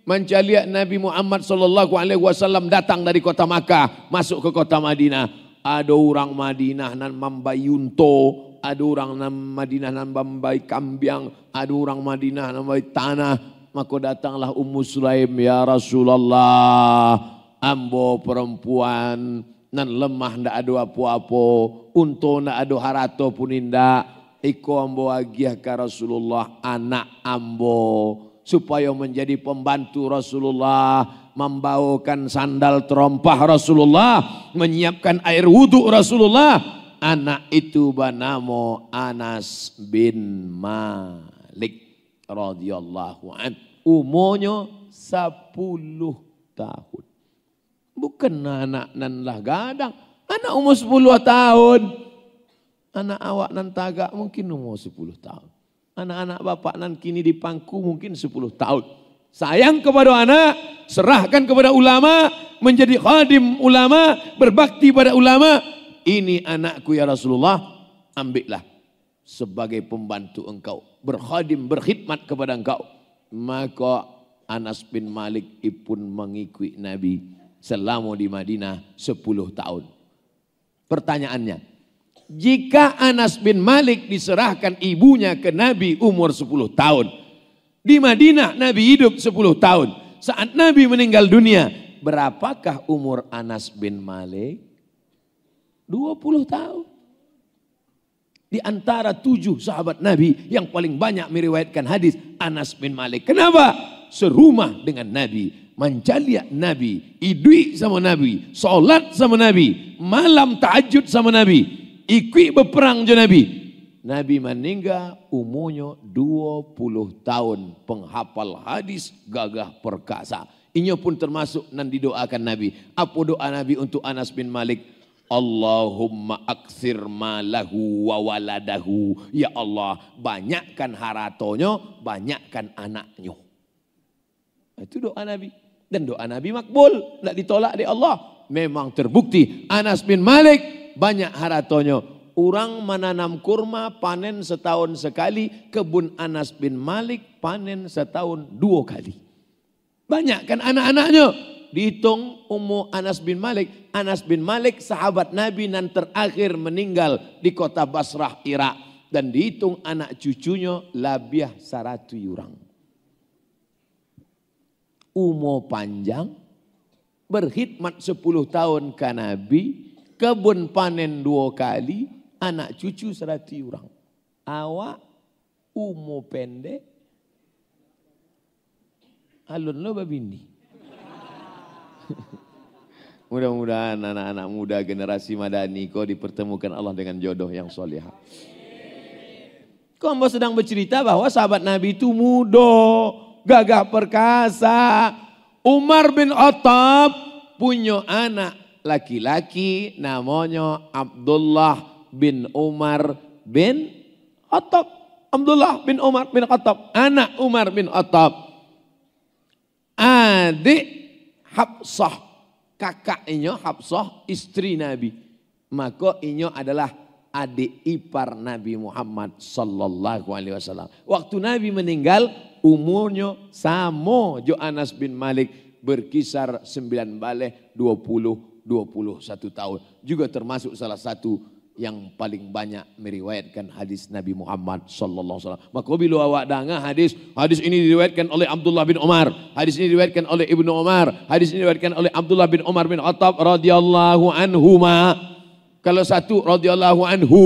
mencari Nabi Muhammad SAW datang dari kota Makkah masuk ke kota Madinah. Ada orang Madinah nan mambai yunto, ada orang Madinah nan mambai kambiang, ada orang Madinah nan mambai tanah. Maka datanglah Ummu Sulaim, ya Rasulullah, ambo perempuan nan lemah ndak ada apa-apa, unto ndak ada harato pun indak. Iko ambo agiah ke Rasulullah anak ambo supaya menjadi pembantu Rasulullah, membawakan sandal terompah Rasulullah, menyiapkan air wudhu Rasulullah. Anak itu bernama Anas bin Malik radhiyallahu an. Umurnya 10 tahun. Bukan anak nan lah gadang. Anak umur 10 tahun. Anak awak nan tagak mungkin umur 10 tahun. Anak-anak bapak nan kini di pangku mungkin 10 tahun. Sayang kepada anak, serahkan kepada ulama, menjadi khadim ulama, berbakti pada ulama. Ini anakku ya Rasulullah, ambillah sebagai pembantu engkau. Berkhadim, berkhidmat kepada engkau. Maka Anas bin Malik pun mengikuti Nabi selama di Madinah 10 tahun. Pertanyaannya, jika Anas bin Malik diserahkan ibunya ke Nabi umur 10 tahun. Di Madinah Nabi hidup 10 tahun. Saat Nabi meninggal dunia, berapakah umur Anas bin Malik? 20 tahun. Di antara 7 sahabat Nabi yang paling banyak meriwayatkan hadis, Anas bin Malik. Kenapa? Serumah dengan Nabi, mencaliak Nabi, idui sama Nabi, sholat sama Nabi, malam tahajud sama Nabi. Ikut berperang je Nabi. Nabi meninggal umurnya 20 tahun. Penghafal hadis gagah perkasa. Ini pun termasuk nan didoakan Nabi. Apa doa Nabi untuk Anas bin Malik? Allahumma aksir malahu wa waladahu. Ya Allah, banyakkan haratonya, banyakkan anaknya. Itu doa Nabi. Dan doa Nabi makbul. Tidak ditolak oleh Allah. Memang terbukti Anas bin Malik banyak haratonya. Orang menanam kurma panen setahun sekali. Kebun Anas bin Malik panen setahun 2 kali. Banyak kan anak-anaknya. Dihitung umur Anas bin Malik. Anas bin Malik sahabat Nabi yang terakhir meninggal di kota Basrah, Irak. Dan dihitung anak cucunya labiah 100 orang. Umur panjang. Berkhidmat 10 tahun ke Nabi. Kebun panen 2 kali, anak cucu 100 orang. Awak umur pendek, alun lo babindi. Mudah-mudahan anak-anak muda generasi Madani kau dipertemukan Allah dengan jodoh yang solihah. Kau sedang bercerita bahwa sahabat Nabi itu muda, gagah perkasa. Umar bin Khattab punya anak laki-laki namanya Abdullah bin Umar bin Khattab. Abdullah bin Umar bin Khattab. Anak Umar bin Khattab. Adik Hafsah. Kakaknya Hafsah istri Nabi. Maka ini adalah adik ipar Nabi Muhammad sallallahu alaihi wasallam. Waktu Nabi meninggal umurnya sama jo Anas bin Malik. Berkisar 9 baleh 21 tahun. Juga termasuk salah satu yang paling banyak meriwayatkan hadis Nabi Muhammad sallallahu alaihi wasallam. Maka bila awak dengar hadis ini diriwayatkan oleh Abdullah bin Umar, hadis ini diriwayatkan oleh Ibnu Umar, hadis ini diriwayatkan oleh Abdullah bin Umar bin Khattab radhiyallahu anhuma. Kalau satu radhiyallahu anhu,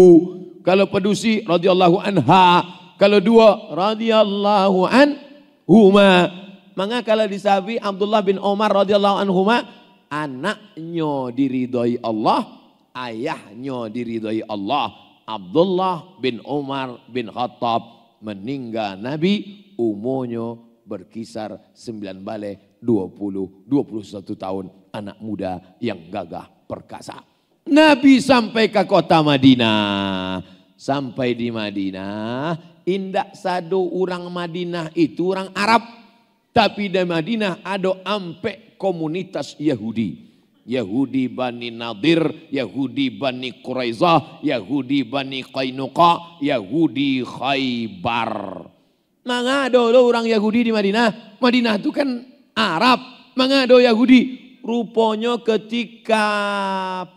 kalau pedusi radhiyallahu anha, kalau dua radhiyallahu anhuma. Maka kalau disabi Abdullah bin Umar radhiyallahu anhuma, anaknya diridhoi Allah, ayahnya diridhoi Allah. Abdullah bin Umar bin Khattab meninggal Nabi umurnya berkisar 9 balik 21 tahun, anak muda yang gagah perkasa. Nabi sampai ke kota Madinah. Sampai di Madinah, indak sado orang Madinah itu orang Arab. Tapi di Madinah ada ampe komunitas Yahudi. Yahudi Bani Nadir, Yahudi Bani Quraizah, Yahudi Bani Qainuqa, Yahudi Khaybar. Mangado orang Yahudi di Madinah. Madinah itu kan Arab. Mangado Yahudi. Rupanya ketika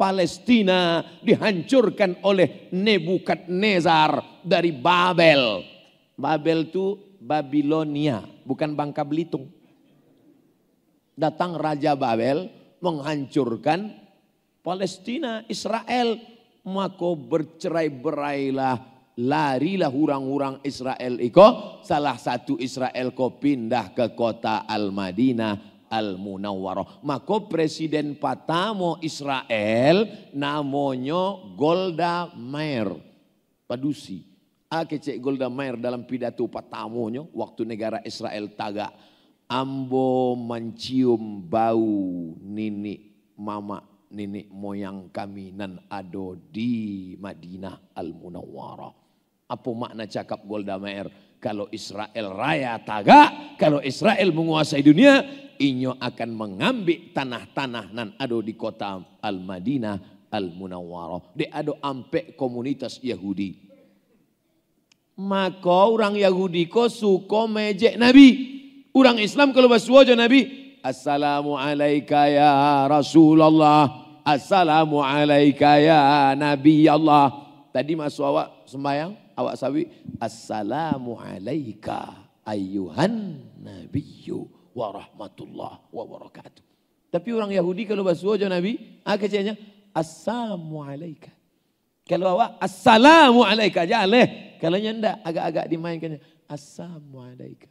Palestina dihancurkan oleh Nebukadnezar dari Babel. Babel itu Babilonia, bukan Bangka Belitung. Datang Raja Babel menghancurkan Palestina, Israel. Maka bercerai-berailah, larilah orang-orang Israel iko. Salah satu Israel ko pindah ke kota Al-Madinah Al-Munawwarah. Maka presiden pertama Israel namanya Golda Meir. Padusi. Cek Golda Meir dalam pidato pertamanya waktu negara Israel tagak. Ambo mencium bau nenek mama nenek moyang kami nan ado di Madinah Al-Munawwarah. Apa makna cakap Golda Meir? Kalau Israel raya tagak, kalau Israel menguasai dunia, inyo akan mengambil tanah-tanah nan ado di kota Al-Madinah Al-Munawwarah. Dia ado ampe komunitas Yahudi. Maka orang Yahudi ko suka mejek Nabi. Orang Islam kalau bersuara Nabi, Assalamu alayka ya Rasulullah, Assalamu alayka ya Nabi Allah. Tadi masuk awak sembahyang, awak sawi, Assalamu alayka ayyuhan nabiyyu wa rahmatullah wa barakatuh. Tapi orang Yahudi kalau bersuara Nabi, kecilnya Assalamu alayka. Kalau awak Assalamu alayka aja leh. Kalau nyanda agak-agak dimainkannya Assalamu alayka.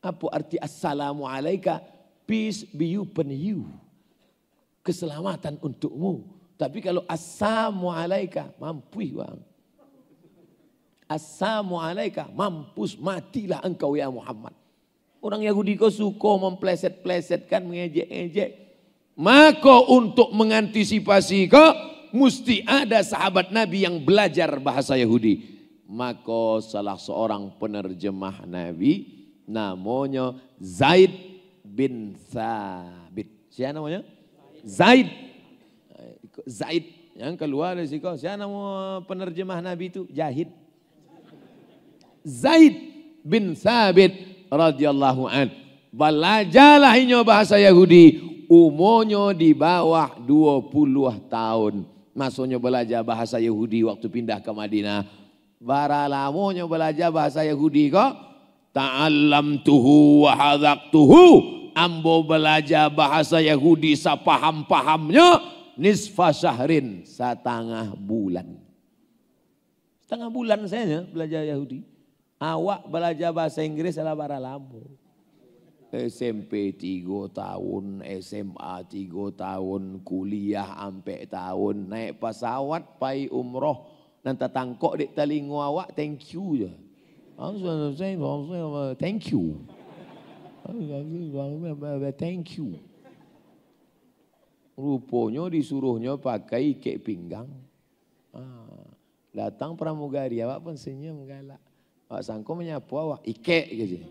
Apa arti Assalamu alayka? Peace be upon you. Keselamatan untukmu. Tapi kalau Assalamu alayka, mampus bang. Assalamu alayka, mampus matilah engkau ya Muhammad. Orang Yahudi kau suka mempleset-plesetkan, mengejek-ejek. Maka untuk mengantisipasi kau, mesti ada sahabat Nabi yang belajar bahasa Yahudi. Maka salah seorang penerjemah Nabi namanya Zaid bin Thabit. Siapa namanya? Zaid. Zaid yang keluar dari situ. Siapa nama penerjemah Nabi itu? Jahid. Zaid bin Thabit radhiyallahu an. Belajarlah inyo bahasa Yahudi. Umurnya di bawah 20 tahun. Maksudnya belajar bahasa Yahudi waktu pindah ke Madinah. Bara lamonya belajar bahasa Yahudi kok. Ta'allamtuhu wa hadaqtuhu. Ambo belajar bahasa Yahudi sepaham-pahamnya. Nisfa syahrin, setengah bulan. Setengah bulan saya belajar Yahudi. Awak belajar bahasa Inggris adalah bara lamo. SMP 3 tahun, SMA 3 tahun, kuliah sampai tahun, naik pesawat, pai umroh. Nanti tangkok di telinga awak, thank you je. Thank you. Thank you. Rupanya disuruhnya pakai ikat pinggang. Datang pramugari, awak pun senyum galak. Awak sangka menyapu awak, ikat gitu.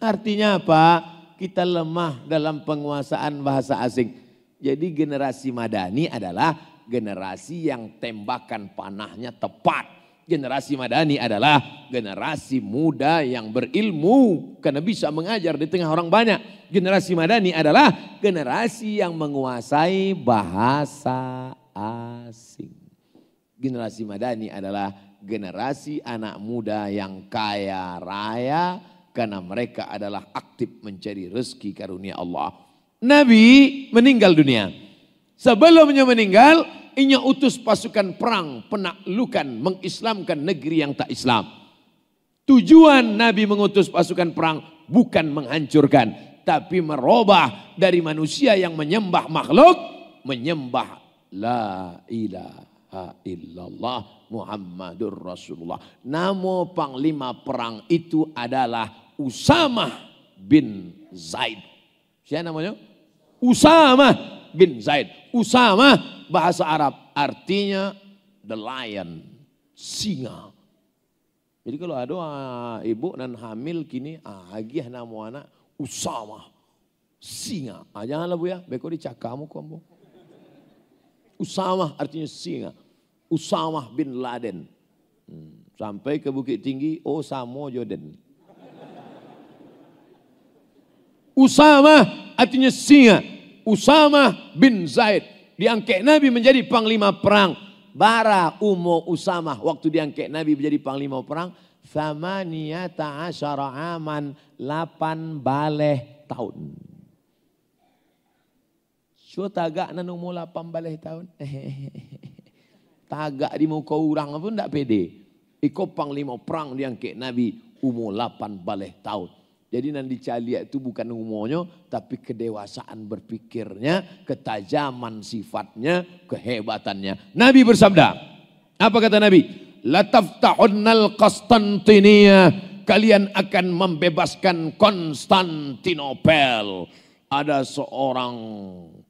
Artinya apa? Kita lemah dalam penguasaan bahasa asing. Jadi generasi Madani adalah generasi yang tembakan panahnya tepat. Generasi Madani adalah generasi muda yang berilmu karena bisa mengajar di tengah orang banyak. Generasi Madani adalah generasi yang menguasai bahasa asing. Generasi Madani adalah generasi anak muda yang kaya raya karena mereka adalah aktif mencari rezeki karunia Allah. Nabi meninggal dunia. Sebelumnya meninggal, inya utus pasukan perang, penaklukan, mengislamkan negeri yang tak Islam. Tujuan Nabi mengutus pasukan perang bukan menghancurkan, tapi merubah dari manusia yang menyembah makhluk, menyembah la ilaha illallah Muhammadur Rasulullah. Nama panglima perang itu adalah Usamah bin Zaid. Siapa namanya? Usamah bin Zaid. Usamah bahasa Arab artinya the lion, singa. Jadi kalau ada ibu dan hamil kini, agiah nama anak Usamah, singa. Janganlah bu ya, beko dicakamu kamu. Usamah artinya singa. Usamah bin Laden. Sampai ke Bukit Tinggi, Osamo Joden. Usamah artinya singa. Usamah bin Zaid. Diangkat Nabi menjadi panglima perang. Bara umur Usamah waktu diangkat Nabi menjadi panglima perang. 18 aman, 8 baleh tahun. So tagak nan umur 8 baleh tahun. Tagak di muka orang pun tak pede. Ikut panglima perang diangkat Nabi umur 8 baleh tahun. Jadi nanti dicaliak itu bukan umurnya, tapi kedewasaan berpikirnya, ketajaman sifatnya, kehebatannya. Nabi bersabda, apa kata Nabi? Lataftahunnal Konstantinia, kalian akan membebaskan Konstantinopel. Ada seorang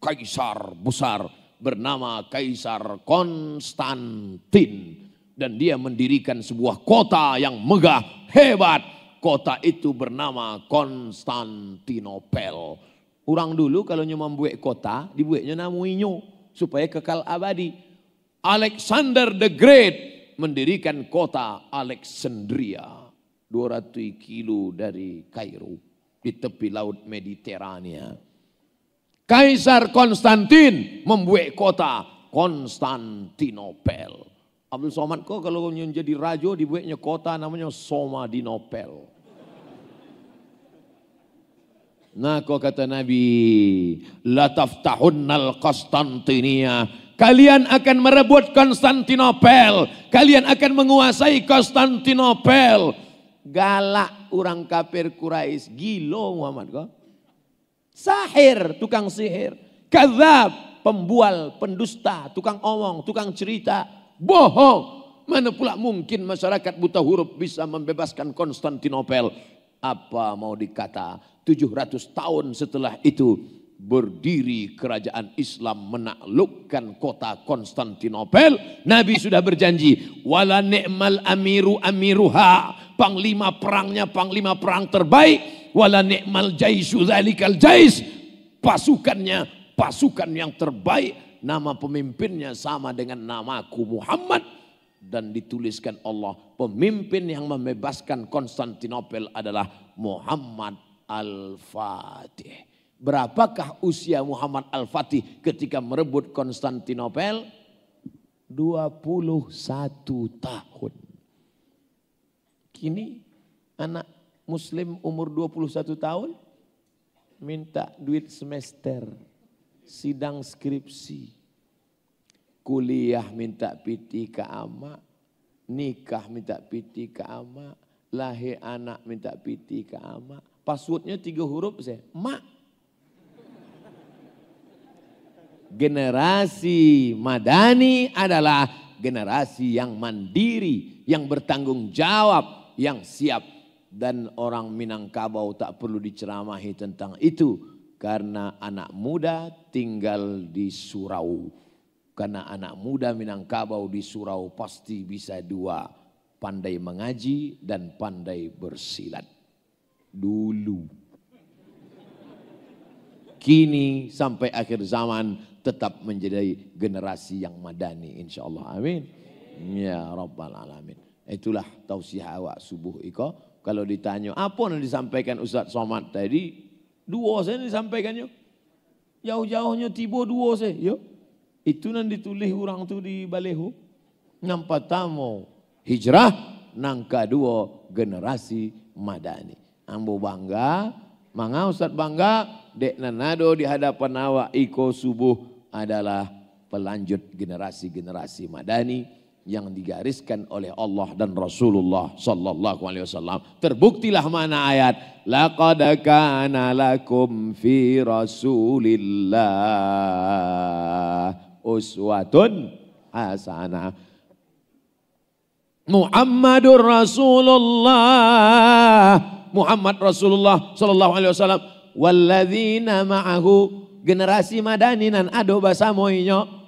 kaisar besar bernama Kaisar Konstantin. Dan dia mendirikan sebuah kota yang megah, hebat. Kota itu bernama Konstantinopel. Orang dulu kalau membuat kota, dibuatnya namanya supaya kekal abadi. Alexander the Great mendirikan kota Alexandria. 200 kilo dari Kairo. Di tepi laut Mediterania. Kaisar Konstantin membuat kota Konstantinopel. Abdul Somad kok kalau menjadi raja dibuatnya kota namanya Somadinopel. Nah kok kata Nabi, lataftahunnal Konstantinia, kalian akan merebut Konstantinopel, kalian akan menguasai Konstantinopel. Galak orang kafir Quraisy, gilo Muhammad kok. Sahir, tukang sihir. Kadzab, pembual, pendusta, tukang omong, tukang cerita, bohong. Mana pula mungkin masyarakat buta huruf bisa membebaskan Konstantinopel? Apa mau dikata, 700 tahun setelah itu berdiri kerajaan Islam menaklukkan kota Konstantinopel. Nabi sudah berjanji, wala ni'mal amiru amiruha, panglima perangnya panglima perang terbaik, wala ni'mal jaisu dzalikal jais, pasukannya pasukan yang terbaik, nama pemimpinnya sama dengan namaku Muhammad. Dan dituliskan Allah, pemimpin yang membebaskan Konstantinopel adalah Muhammad Al-Fatih. Berapakah usia Muhammad Al-Fatih ketika merebut Konstantinopel? 21 tahun. Kini anak muslim umur 21 tahun minta duit semester, sidang skripsi. Kuliah minta piti ke ama, nikah minta piti ke ama, lahir anak minta piti ke ama. Passwordnya 3 huruf saya, mak. Generasi Madani adalah generasi yang mandiri, yang bertanggung jawab, yang siap. Dan orang Minangkabau tak perlu diceramahi tentang itu. Karena anak muda tinggal di surau. Karena anak muda Minangkabau di surau pasti bisa 2. Pandai mengaji dan pandai bersilat. Dulu. Kini sampai akhir zaman tetap menjadi generasi yang madani insyaAllah. Amin. Ya Rabbal Alamin. Itulah tausiah awak subuh iko. Kalau ditanya apa yang disampaikan Ustaz Somad tadi. 2 saya disampaikannya. Jauh-jauhnya tiba 2 saya. Yuk. Itu yang ditulis orang tu di baleho. Yang pertama hijrah, yang kedua generasi madani. Ambo bangga, manga Ustaz bangga, dek nanado di hadapan awak iko subuh adalah pelanjut generasi-generasi madani yang digariskan oleh Allah dan Rasulullah sallallahu alaihi wasallam. Terbuktilah mana ayat laqad kana lakum fi Rasulillah uswatun hasanah. Muhammadur Rasulullah, Muhammad Rasulullah sallallahu alaihi wasallam, walladzina ma'ahu, generasi madani nan ado bahasa moinyo.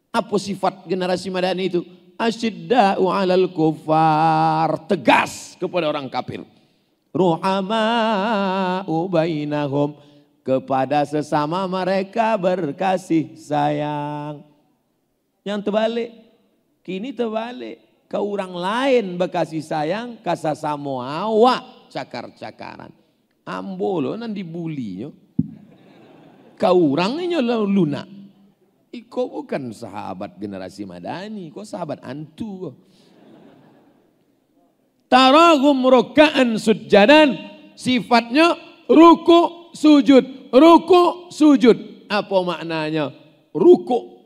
Apa sifat generasi madani itu? Asyidda'u 'alal kufar, tegas kepada orang kafir. Ruhama'u bainahum, kepada sesama mereka berkasih sayang. Yang terbalik, kini terbalik. Ke orang lain berkasih sayang, kasasamo awak cakar-cakaran. Ambolo nan dibulinya. Kau orangnya lunak. Iko bukan sahabat generasi madani, kau sahabat antu. Tarahum ruka'an sujjadan, sifatnya ruku sujud, ruku sujud. Apa maknanya? Ruku.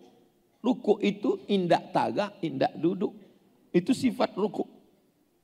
Ruku itu indak tagak, indak duduk. Itu sifat ruku.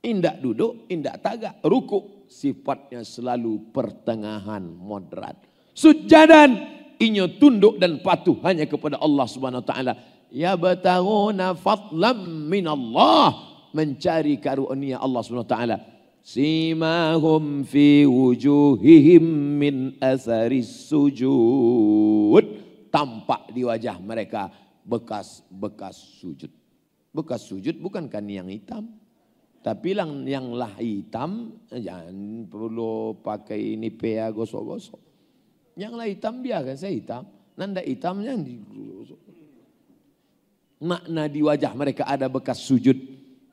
Indak duduk, indak tagak. Ruku sifatnya selalu pertengahan, moderat. Sujjadan, inyo tunduk dan patuh hanya kepada Allah Subhanahu wa taala. Ya bataguna fadlam minallah, mencari karunia Allah Subhanahu wa taala. Simahum fi wujuhihim min atharis sujud, tampak di wajah mereka bekas-bekas sujud. Bekas sujud bukan yang hitam. Tapi yang lah hitam jangan perlu pakai ini pea gosok-gosok. Yang lah hitam biarkan saya hitam. Nanda hitamnya makna di wajah mereka ada bekas sujud.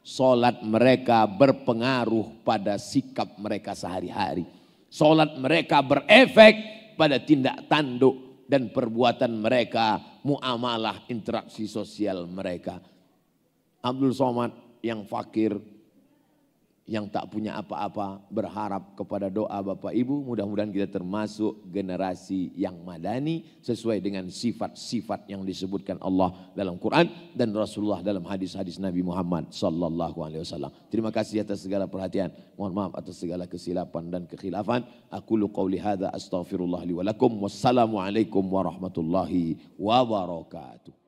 Solat mereka berpengaruh pada sikap mereka sehari-hari. Solat mereka berefek pada tindak tanduk dan perbuatan mereka, muamalah, interaksi sosial mereka. Abdul Somad yang fakir, yang tak punya apa-apa, berharap kepada doa Bapak Ibu, mudah-mudahan kita termasuk generasi yang madani sesuai dengan sifat-sifat yang disebutkan Allah dalam Quran dan Rasulullah dalam hadis-hadis Nabi Muhammad sallallahu alaihi wasallam. Terima kasih atas segala perhatian. Mohon maaf atas segala kesilapan dan kekhilafan. Aqulu qauli hadza astaghfirullah li wa lakum. Wassalamualaikum warahmatullahi wabarakatuh.